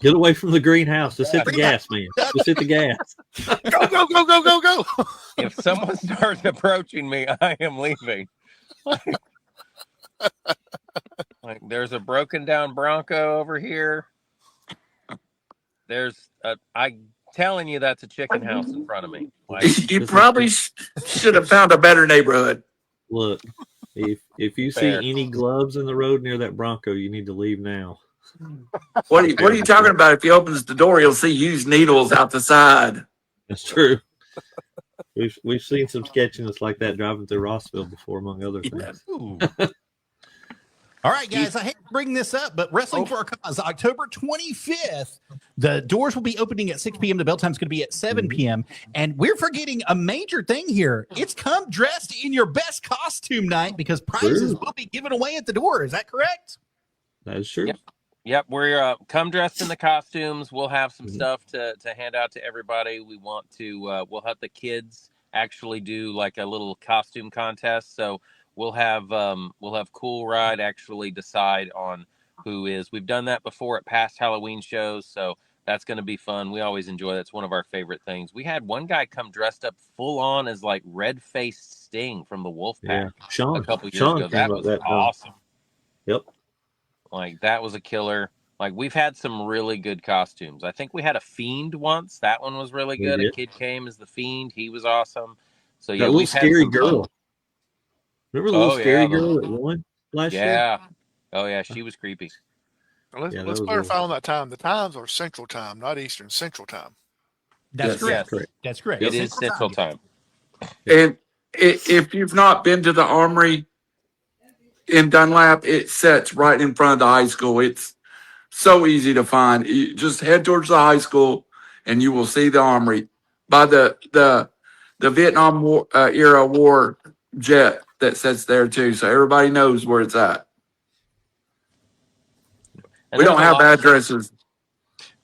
Get away from the greenhouse. Just hit the gas, man. Just hit the gas.
Go.
If someone starts approaching me, I am leaving. Like, there's a broken down Bronco over here. I'm telling you, that's a chicken house in front of me. Like,
You probably should have found a better neighborhood.
Look, if you see
Fair.
any gloves in the road near that Bronco, you need to leave now.
What are you talking about? If he opens the door, he'll see used needles out the side.
That's true. We've seen some sketchiness like that driving through Rossville before, among other things.
Ooh. All right, guys, I hate to bring this up, but Wrestling for a Cause, October 25th, the doors will be opening at 6 p.m. The bell time's going to be at 7 p.m. And we're forgetting a major thing here. It's come dressed in your best costume night because prizes will be given away at the door. Is that correct?
That is true.
Yep. We're come dressed in the costumes. We'll have some stuff to hand out to everybody. We want to, we'll have the kids actually do like a little costume contest. So we'll have Cool Ride actually decide on who is. We've done that before at past Halloween shows, so that's going to be fun. We always enjoy that. It's one of our favorite things. We had one guy come dressed up full on as like red-faced Sting from the Wolfpack a couple years ago. That was awesome.
Yep.
Like that was a killer. Like we've had some really good costumes. I think we had a Fiend once. That one was really good. A kid came as the Fiend. He was awesome. So yeah,
that little scary girl. Remember the little scary girl that won last year?
Yeah. Oh, yeah. She was creepy.
Let's clarify on that time. The times are Central Time, not Eastern. Central Time.
That's correct.
Yes.
That's correct.
It is Central Time.
And if you've not been to the Armory in Dunlap, it sits right in front of the high school. It's so easy to find. You just head towards the high school, and you will see the Armory by the Vietnam War, era war jet that sits there too. So everybody knows where it's at.
And
we don't have addresses.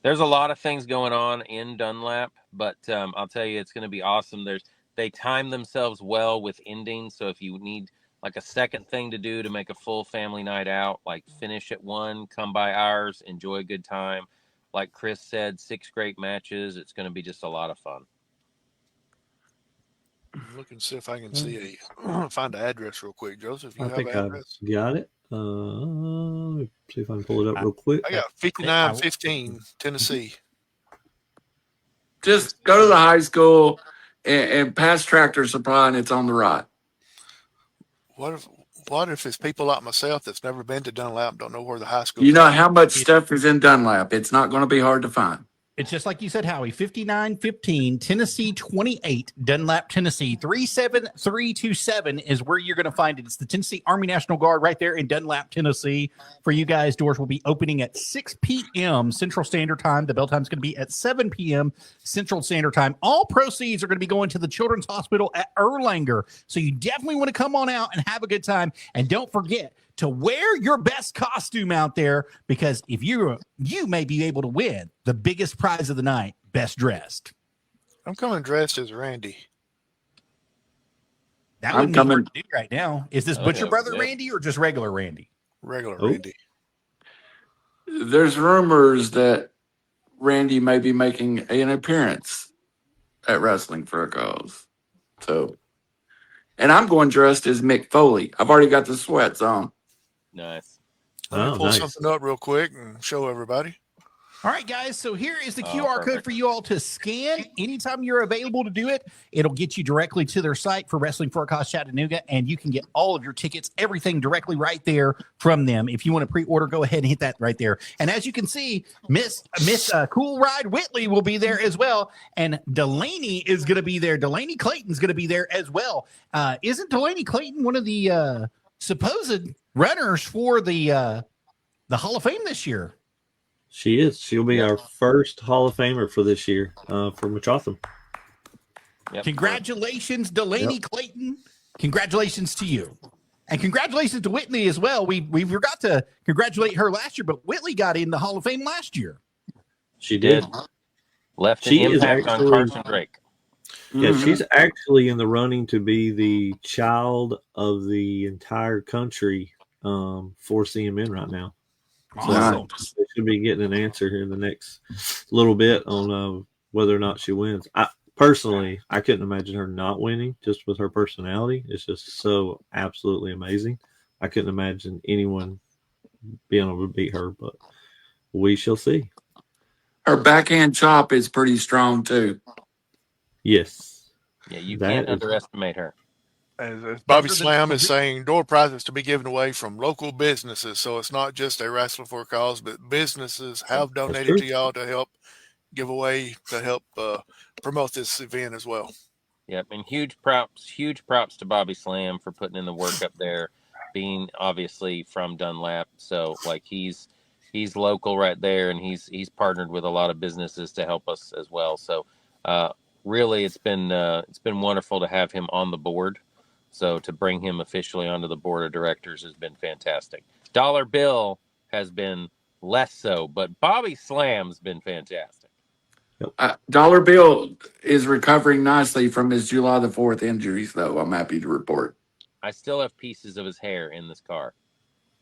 There's a lot of things going on in Dunlap, but I'll tell you, it's going to be awesome. They time themselves well with endings. So if you need like a second thing to do to make a full family night out, like finish at 1, come by ours, enjoy a good time. Like Chris said, 6 great matches. It's going to be just a lot of fun.
Look and see if I can find the address real quick, Joseph. You
I
have
think
address?
I got it. See if I can pull it up real quick.
I got 5915 Tennessee.
Just go to the high school and past Tractor Supply, and it's on the right.
What if it's people like myself that's never been to Dunlap, don't know where the high school
You
is?
know how much stuff is in Dunlap. It's not going to be hard to find.
It's just like you said, Howie, 5915 Tennessee 28, Dunlap, Tennessee. 37327 is where you're going to find it. It's the Tennessee Army National Guard right there in Dunlap, Tennessee. For you guys, doors will be opening at 6 p.m. Central Standard Time. The bell time is going to be at 7 p.m. Central Standard Time. All proceeds are going to be going to the Children's Hospital at Erlanger. So you definitely want to come on out and have a good time. And don't forget to wear your best costume out there, because if you may be able to win the biggest prize of the night, best dressed.
I'm coming dressed as Randy.
That wouldn't be hard to do right now. Is this Butcher Brother Randy or just regular Randy?
Regular Randy.
There's rumors that Randy may be making an appearance at Wrestling for a Cause. So, and I'm going dressed as Mick Foley. I've already got the sweats on.
Nice.
Let me pull something up real quick and show everybody.
All right, guys. So here is the QR code for you all to scan. Anytime you're available to do it, it'll get you directly to their site for Wrestling for a Cause Chattanooga, and you can get all of your tickets, everything directly right there from them. If you want to pre-order, go ahead and hit that right there. And as you can see, Miss Cool Ride Whitley will be there as well, and Delaney is going to be there. Delaney Clayton's going to be there as well. Isn't Delaney Clayton one of the supposed runners for the Hall of Fame this year?
She is. She'll be our first Hall of Famer for this year for Metrotham.
Yep. Congratulations, Delaney Clayton. Congratulations to you. And congratulations to Whitney as well. We forgot to congratulate her last year, but Whitley got in the Hall of Fame last year.
She did.
Left an impact on Carson Drake.
Yeah, she's actually in the running to be the child of the entire country for CMN right now.
Awesome.
So they should be getting an answer here in the next little bit on whether or not she wins. Personally, I couldn't imagine her not winning just with her personality. It's just so absolutely amazing. I couldn't imagine anyone being able to beat her, but we shall see.
Her backhand chop is pretty strong too.
Yes.
Yeah, you can't underestimate her.
As Bobby
For the-
Slam is saying, door prizes to be given away from local businesses. So it's not just a Wrestling for a Cause, but businesses have
That's
donated
true.
to y'all to help give away to help promote this event as well.
Yep, and huge props to Bobby Slam for putting in the work up there, being obviously from Dunlap. So like he's local right there, and he's partnered with a lot of businesses to help us as well. So really, it's been wonderful to have him on the board. So to bring him officially onto the board of directors has been fantastic. Dollar Bill has been less so, but Bobby Slam's been fantastic.
Dollar Bill is recovering nicely from his July the 4th injuries, though. I'm happy to report.
I still have pieces of his hair in this car.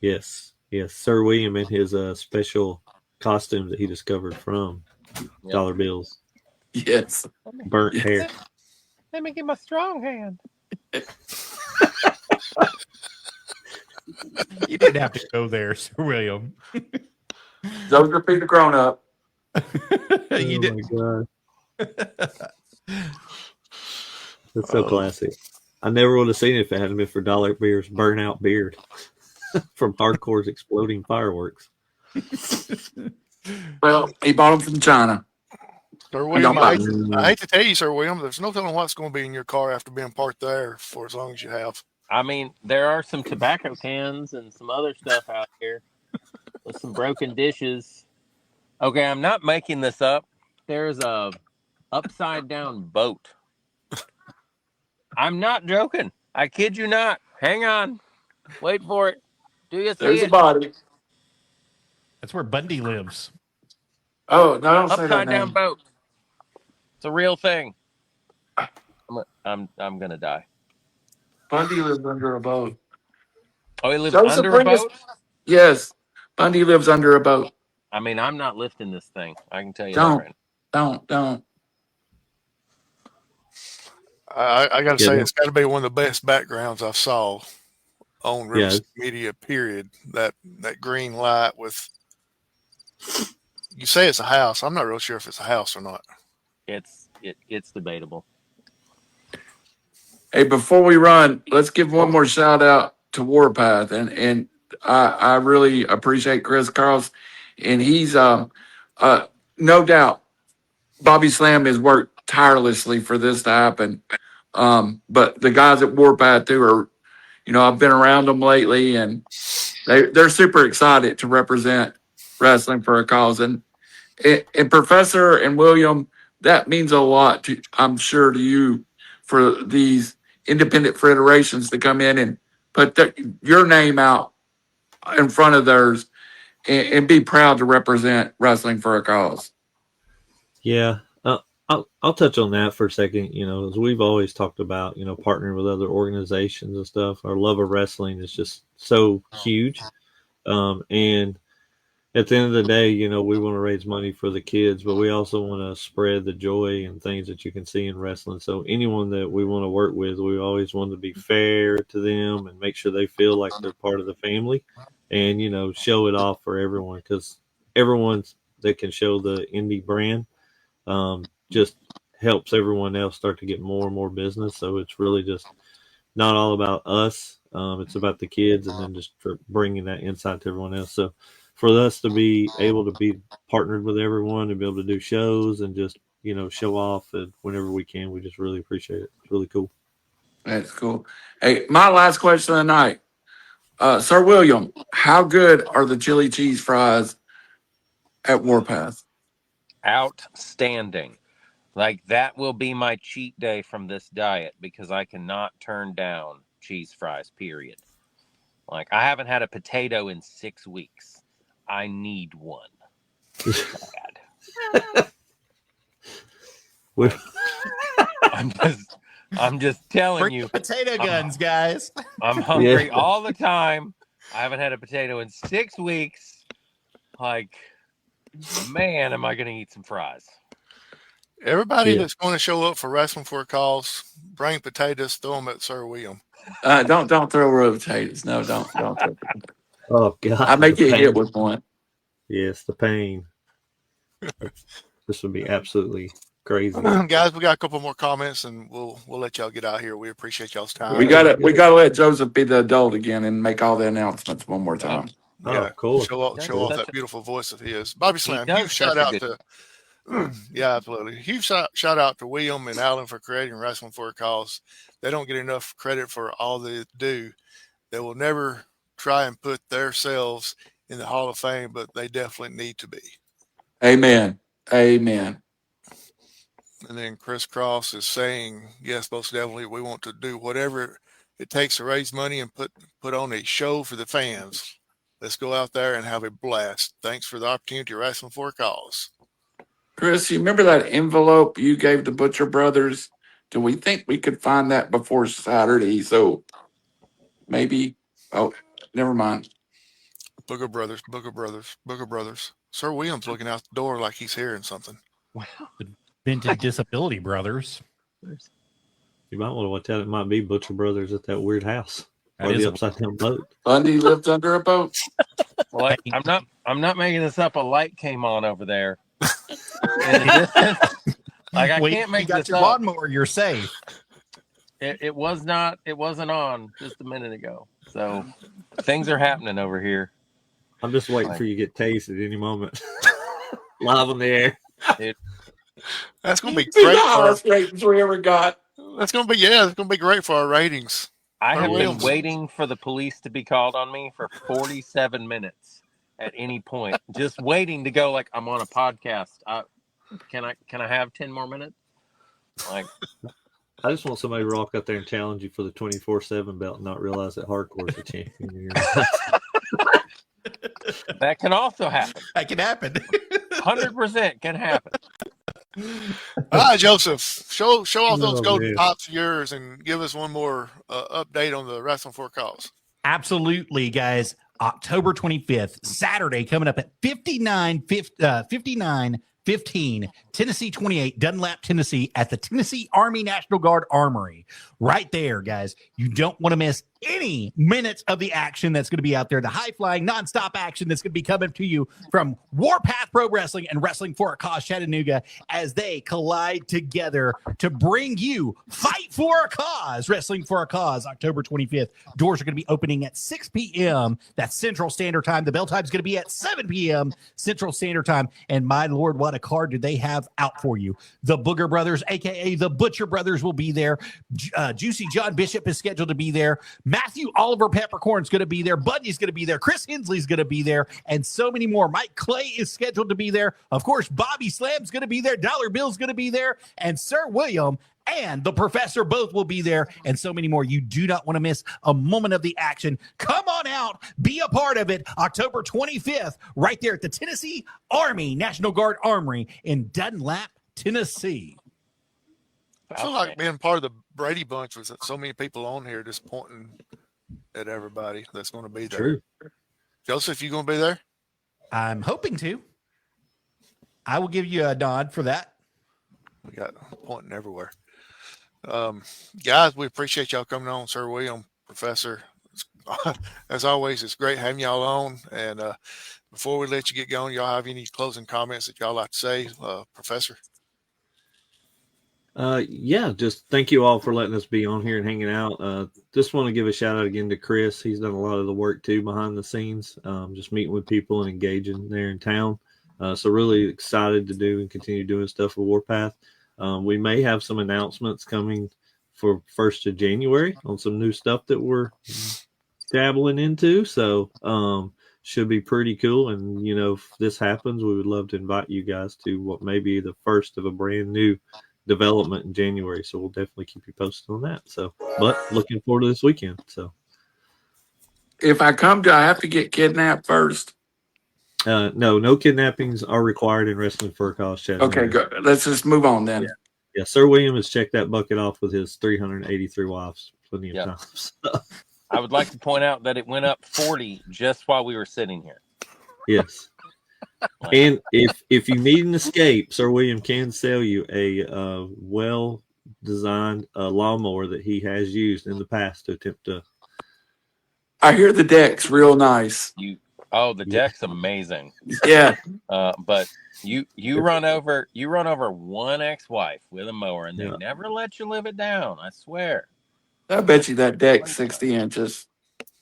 Yes. Sir William in his special costume that he discovered from Dollar Bills.
Yes.
Burnt hair.
Let me get my strong hand.
You didn't have to go there, Sir William.
Those are being grown up.
You did.
Oh my god. That's so classic. I never would have seen it if it hadn't been for Dollar Beer's burnout beard from Hardcore's exploding fireworks.
Well, he bought them from China.
Sir William,
I
I hate to tell you, Sir William, there's no telling what's going to be in your car after being parked there for as long as you have.
I mean, there are some tobacco cans and some other stuff out here with some broken dishes. Okay, I'm not making this up. There's a upside down boat. I'm not joking. I kid you not. Hang on. Wait for it. Do you see
There's a
it?
body.
That's where Bundy lives.
Oh, no, I don't say that
Upside down
name.
boat. It's a real thing. I'm gonna die.
Bundy lives under a boat.
Oh, he lives
Joseph,
under a
bring us-
boat?
Yes. Bundy lives under a boat.
I mean, I'm not lifting this thing. I can tell you that right now.
Don't.
I got to
Yeah,
say,
that-
it's got to be one of the best backgrounds I've saw on
Yeah.
RiverCity Media, period. That green light with, you say it's a house. I'm not real sure if it's a house or not.
It's debatable.
Hey, before we run, let's give one more shout out to Warpath, and I really appreciate Chris Carls, and he's no doubt Bobby Slam has worked tirelessly for this to happen. But the guys at Warpath too are, I've been around them lately, and they're super excited to represent Wrestling for a Cause, and Professor and William, that means a lot to, I'm sure, to you for these independent federations to come in and put your name out in front of theirs and be proud to represent Wrestling for a Cause.
Yeah, I'll touch on that for a second. As we've always talked about, partnering with other organizations and stuff. Our love of wrestling is just so huge, and at the end of the day, we want to raise money for the kids, but we also want to spread the joy and things that you can see in wrestling. So anyone that we want to work with, we always want to be fair to them and make sure they feel like they're part of the family, and show it off for everyone, because everyone that can show the indie brand just helps everyone else start to get more and more business. So it's really just not all about us. It's about the kids, and then just bringing that insight to everyone else. So for us to be able to be partnered with everyone and be able to do shows and just, show off whenever we can, we just really appreciate it. It's really cool.
That's cool. Hey, my last question of the night. Sir William, how good are the chili cheese fries at Warpath?
Outstanding. Like, that will be my cheat day from this diet, because I cannot turn down cheese fries, period. Like, I haven't had a potato in 6 weeks. I need one. Bad. I'm just telling
Bring
you.
the potato guns, guys.
I'm hungry all the time. I haven't had a potato in 6 weeks. Like, man, am I going to eat some fries.
Everybody that's going to show up for Wrestling for a Cause, bring potatoes, throw them at Sir William.
Don't throw raw potatoes. No, don't. Throw.
Oh God!
I may get hit with one.
Yes, the pain. This would be absolutely Crazy.
Guys, we got a couple more comments, and we'll let y'all get out here. We appreciate y'all's time.
We gotta let Joseph be the adult again and make all the announcements one more time.
Yeah,
cool.
Show off that beautiful voice of his. Bobby Slam, huge shout out to. Yeah, absolutely. Huge shout out to William and Alan for creating Wrestling for a Cause. They don't get enough credit for all they do. They will never try and put themselves in the Hall of Fame, but they definitely need to be.
Amen. Amen.
And then Chris Cross is saying, yes, most definitely, we want to do whatever it takes to raise money and put on a show for the fans. Let's go out there and have a blast. Thanks for the opportunity, Wrestling for a Cause.
Chris, you remember that envelope you gave the Butcher Brothers? Do we think we could find that before Saturday? So maybe, never mind.
Booger Brothers. Sir William's looking out the door like he's hearing something.
Wow. The Vintage Disability Brothers.
You might want to watch out. It might be Butcher Brothers at that weird house.
That
Or
is
the
a-
upside down boat.
Bundy lived under a boat.
Well, I'm not making this up. A light came on over there. In the distance. Like I can't make
you got
this
your
up.
lawnmower, you're safe.
It wasn't on just a minute ago. So things are happening over here.
I'm just waiting for you to get tased at any moment. Live on the air.
That's going to be
The
great.
highest ratings we ever got.
That's going to be great for our ratings.
I have been
Williams.
waiting for the police to be called on me for 47 minutes at any point. Just waiting to go like I'm on a podcast. Can I have 10 more minutes? Like
I just want somebody to rock out there and challenge you for the 24/7 belt and not realize that hardcore is the champion.
that can also happen.
That can happen.
100% can happen.
All right, Joseph, show off those
Oh,
golden
man.
pops of yours and give us one more update on the Wrestling for a Cause.
Absolutely, guys. October 25th, Saturday, coming up at 5915 Tennessee 28, Dunlap, Tennessee, at the Tennessee Army National Guard Armory. Right there, guys. You don't want to miss any minutes of the action that's going to be out there. The high-flying, nonstop action that's going to be coming to you from Warpath Pro Wrestling and Wrestling for a Cause Chattanooga as they collide together to bring you Fight for a Cause, Wrestling for a Cause, October 25th. Doors are going to be opening at 6 p.m. That's Central Standard Time. The bell time is going to be at 7 p.m. Central Standard Time. And my Lord, what a card do they have out for you. The Booger Brothers, a.k.a. the Butcher Brothers, will be there. Juicy John Bishop is scheduled to be there. Matthew Oliver Peppercorn's going to be there. Bundy's going to be there. Chris Hensley's going to be there. And so many more. Mike Clay is scheduled to be there. Of course, Bobby Slam's going to be there. Dollar Bill's going to be there. And Sir William and the Professor both will be there. And so many more. You do not want to miss a moment of the action. Come on out. Be a part of it. October 25th, right there at the Tennessee Army National Guard Armory in Dunlap, Tennessee.
I feel like being part of the Brady Bunch was so many people on here just pointing at everybody that's going to be there.
True.
Joseph, you going to be there?
I'm hoping to. I will give you a nod for that.
We got pointing everywhere. Guys, we appreciate y'all coming on, Sir William, Professor. As always, it's great having y'all on. And before we let you get going, y'all have any closing comments that y'all like to say, Professor?
Yeah, just thank you all for letting us be on here and hanging out. Just want to give a shout out again to Chris. He's done a lot of the work too behind the scenes, just meeting with people and engaging there in town. So really excited to do and continue doing stuff with Warpath. We may have some announcements coming for 1st of January on some new stuff that we're dabbling into. So should be pretty cool. And, you know, if this happens, we would love to invite you guys to what may be the first of a brand new development in January. So we'll definitely keep you posted on that. So, but looking forward to this weekend. So
If I come, do I have to get kidnapped first?
no kidnappings are required in Wrestling for a Cause Chattanooga.
Okay, good. Let's just move on then.
Yeah, Sir William has checked that bucket off with his 383 wives plenty of times.
I would like to point out that it went up 40 just while we were sitting here.
Yes. And if you need an escape, Sir William can sell you a well-designed lawnmower that he has used in the past to attempt to.
I hear the deck's real nice.
Oh, the deck's amazing.
Yeah,
But you run over one ex-wife with a mower, and they
Yeah.
never let you live it down. I swear,
I bet you that deck's 60 inches.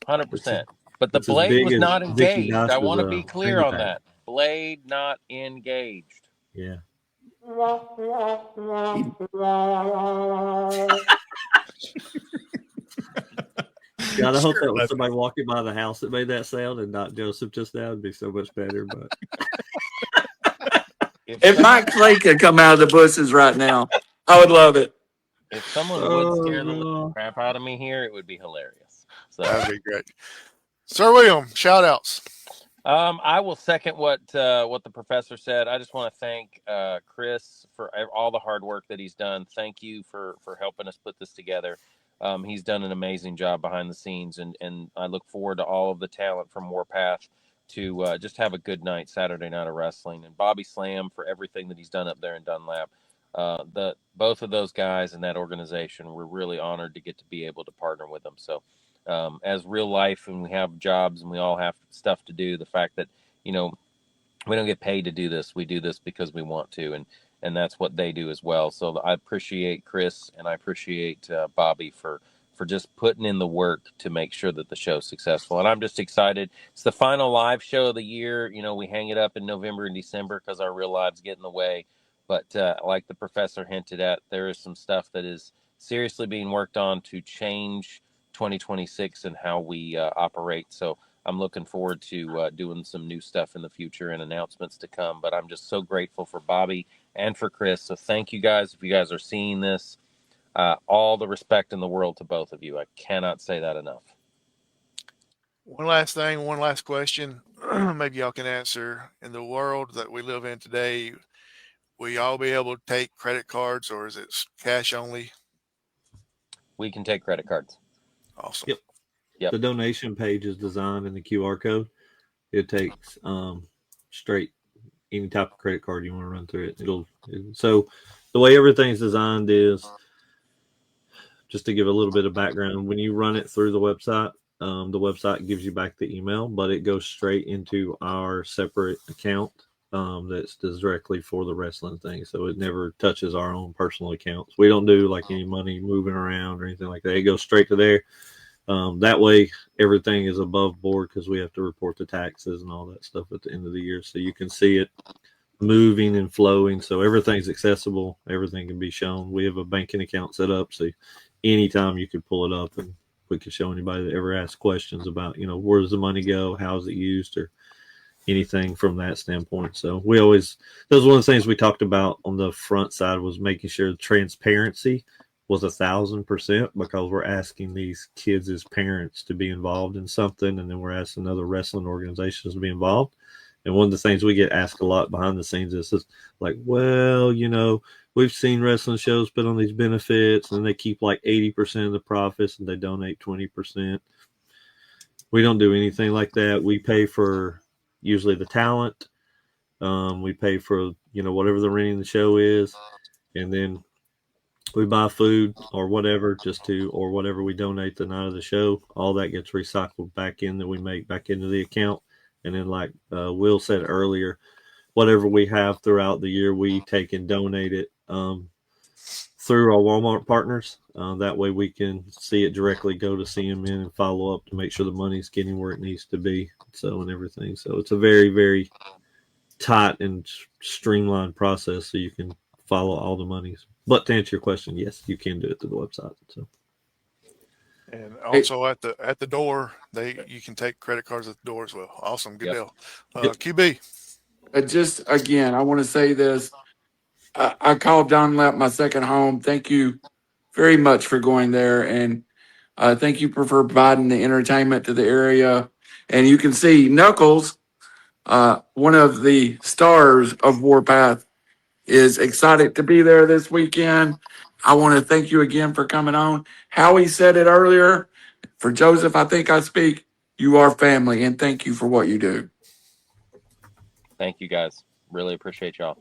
100%. But the
It's as
blade
big
was
as
not
Vicky
engaged. I
Dyche's
want to be clear
fanny
on
pack.
that. Blade not engaged.
Yeah. God, I hope that was somebody walking by the house that made that sound and not Joseph just now. It'd be so much better. But
If Mike Clay could come out of the bushes right now, I would love it.
If someone would scare the
no.
crap out of me here, it would be hilarious. So
That'd be great. Sir William, shout outs.
I will second what the professor said. I just want to thank Chris for all the hard work that he's done. Thank you for helping us put this together. He's done an amazing job behind the scenes, and I look forward to all of the talent from Warpath to just have a good night Saturday night of wrestling. And Bobby Slam for everything that he's done up there in Dunlap. Both of those guys and that organization, we're really honored to get to be able to partner with them. So as real life, and we have jobs and we all have stuff to do, the fact that we don't get paid to do this, we do this because we want to, and that's what they do as well. So I appreciate Chris, and I appreciate Bobby for just putting in the work to make sure that the show's successful. And I'm just excited. It's the final live show of the year. We hang it up in November and December because our real lives get in the way. But like the professor hinted at, there is some stuff that is seriously being worked on to change 2026 and how we operate. So I'm looking forward to doing some new stuff in the future and announcements to come. But I'm just so grateful for Bobby and for Chris. So thank you guys. If you guys are seeing this, all the respect in the world to both of you. I cannot say that enough.
One last thing, one last question. Maybe y'all can answer. In the world that we live in today, will y'all be able to take credit cards, or is it cash only?
We can take credit cards.
Awesome.
Yep.
The donation page is designed in the QR code. It takes straight any type of credit card you want to run through it. So the way everything's designed is, just to give a little bit of background, when you run it through the website gives you back the email, but it goes straight into our separate account that's directly for the wrestling thing. So it never touches our own personal accounts. We don't do like any money moving around or anything like that. It goes straight to there. That way everything is above board because we have to report the taxes and all that stuff at the end of the year. So you can see it moving and flowing. So everything's accessible. Everything can be shown. We have a banking account set up. So anytime you could pull it up and we could show anybody that ever asks questions about, where does the money go? How is it used? Or anything from that standpoint. So that was one of the things we talked about on the front side, was making sure the transparency was 1,000%, because we're asking these kids as parents to be involved in something, and then we're asking other wrestling organizations to be involved. And one of the things we get asked a lot behind the scenes is like, well, we've seen wrestling shows put on these benefits and they keep like 80% of the profits and they donate 20%. We don't do anything like that. We pay for usually the talent. We pay for, whatever the renting the show is. And then we buy food or whatever or whatever we donate the night of the show. All that gets recycled back in, that we make back into the account. And then like Will said earlier, whatever we have throughout the year, we take and donate it through our Walmart partners. That way we can see it directly go to CMN and follow up to make sure the money's getting where it needs to be. So, and everything. So it's a very, very tight and streamlined process so you can follow all the monies. But to answer your question, yes, you can do it through the website. So.
And also at the door, you can take credit cards at the door as well. Awesome. Good deal. QB.
Just again, I want to say this. I call Dunlap my second home. Thank you very much for going there. And thank you for providing the entertainment to the area. And you can see Knuckles, one of the stars of Warpath, is excited to be there this weekend. I want to thank you again for coming on. Howie said it earlier. For Joseph, I think I speak. You are family, and thank you for what you do.
Thank you, guys. Really appreciate y'all.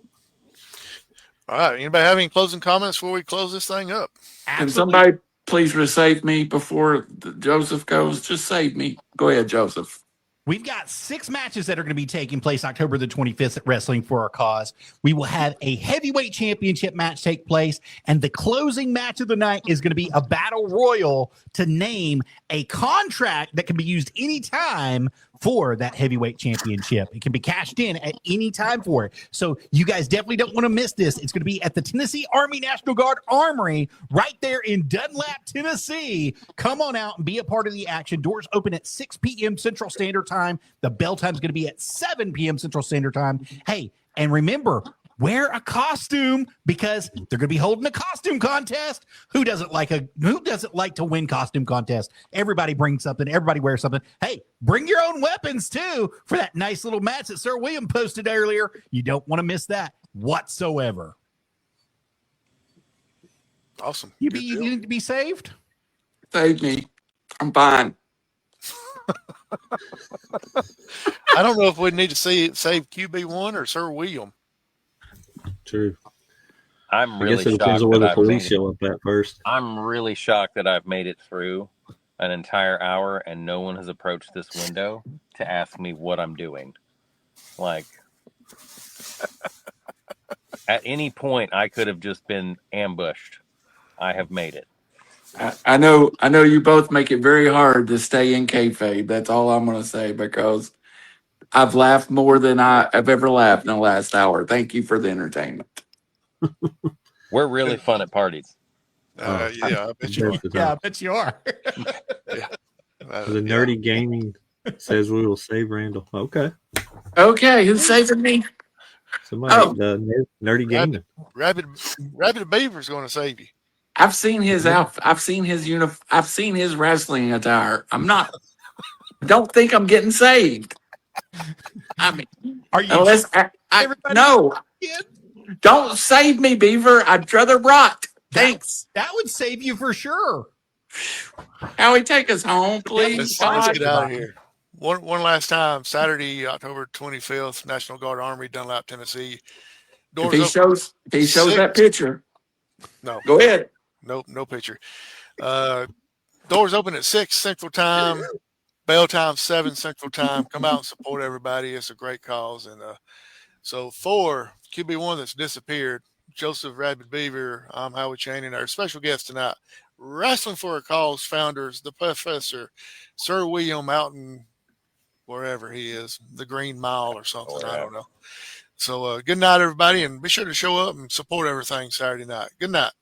All right. Anybody have any closing comments before we close this thing up?
Can somebody please save me before Joseph goes? Just save me. Go ahead, Joseph.
We've got 6 matches that are going to be taking place October the 25th at Wrestling for Our Cause. We will have a heavyweight championship match take place, and the closing match of the night is going to be a battle royal to name a contract that can be used anytime for that heavyweight championship. It can be cashed in at any time for it. So you guys definitely don't want to miss this. It's going to be at the Tennessee Army National Guard Armory right there in Dunlap, Tennessee. Come on out and be a part of the action. Doors open at 6 p.m. Central Standard Time. The bell time is going to be at 7 p.m. Central Standard Time. Hey, and remember, wear a costume because they're going to be holding a costume contest. Who doesn't like to win costume contest? Everybody brings something. Everybody wears something. Hey, bring your own weapons too for that nice little match that Sir William posted earlier. You don't want to miss that whatsoever.
Awesome.
You need to be saved?
Save me. I'm fine.
I don't know if we need to save QB1 or Sir William.
True.
I'm
I
really
guess it
shocked
depends on where
that
the
I've made
police
it.
show up at first.
I'm really shocked that I've made it through an entire hour and no one has approached this window to ask me what I'm doing. Like, at any point, I could have just been ambushed. I have made it.
I know you both make it very hard to stay in kayfabe. That's all I'm going to say, because I've laughed more than I've ever laughed in the last hour. Thank you for the entertainment.
We're really fun at parties.
Yeah, I bet you are.
Yeah, I bet you are.
Yeah.
The nerdy gaming says we will save Randall. Okay.
Okay, who's saving me?
Somebody, nerdy gaming.
Rabbit Beaver's going to save you.
I've seen his outfit. I've seen his I've seen his wrestling attire. Don't think I'm getting saved. I mean,
Are you
unless no, don't save me, Beaver. I'd rather rot. Thanks.
That would save you for sure.
Howie, take us home, please.
Let's get out of here. One last time. Saturday, October 25th, National Guard Armory, Dunlap, Tennessee.
If he shows that picture,
no,
go ahead.
Nope, no picture. Doors open at 6 Central Time. Bell time 7 Central Time. Come out and support everybody. It's a great cause. And so for QB1 that's disappeared, Joseph Rabbit Beaver, I'm Howard Cheney, and our special guest tonight, Wrestling for a Cause founders, the Professor, Sir William out in wherever he is, the Green Mile or something. I don't know. So good night, everybody, and be sure to show up and support everything Saturday night. Good night.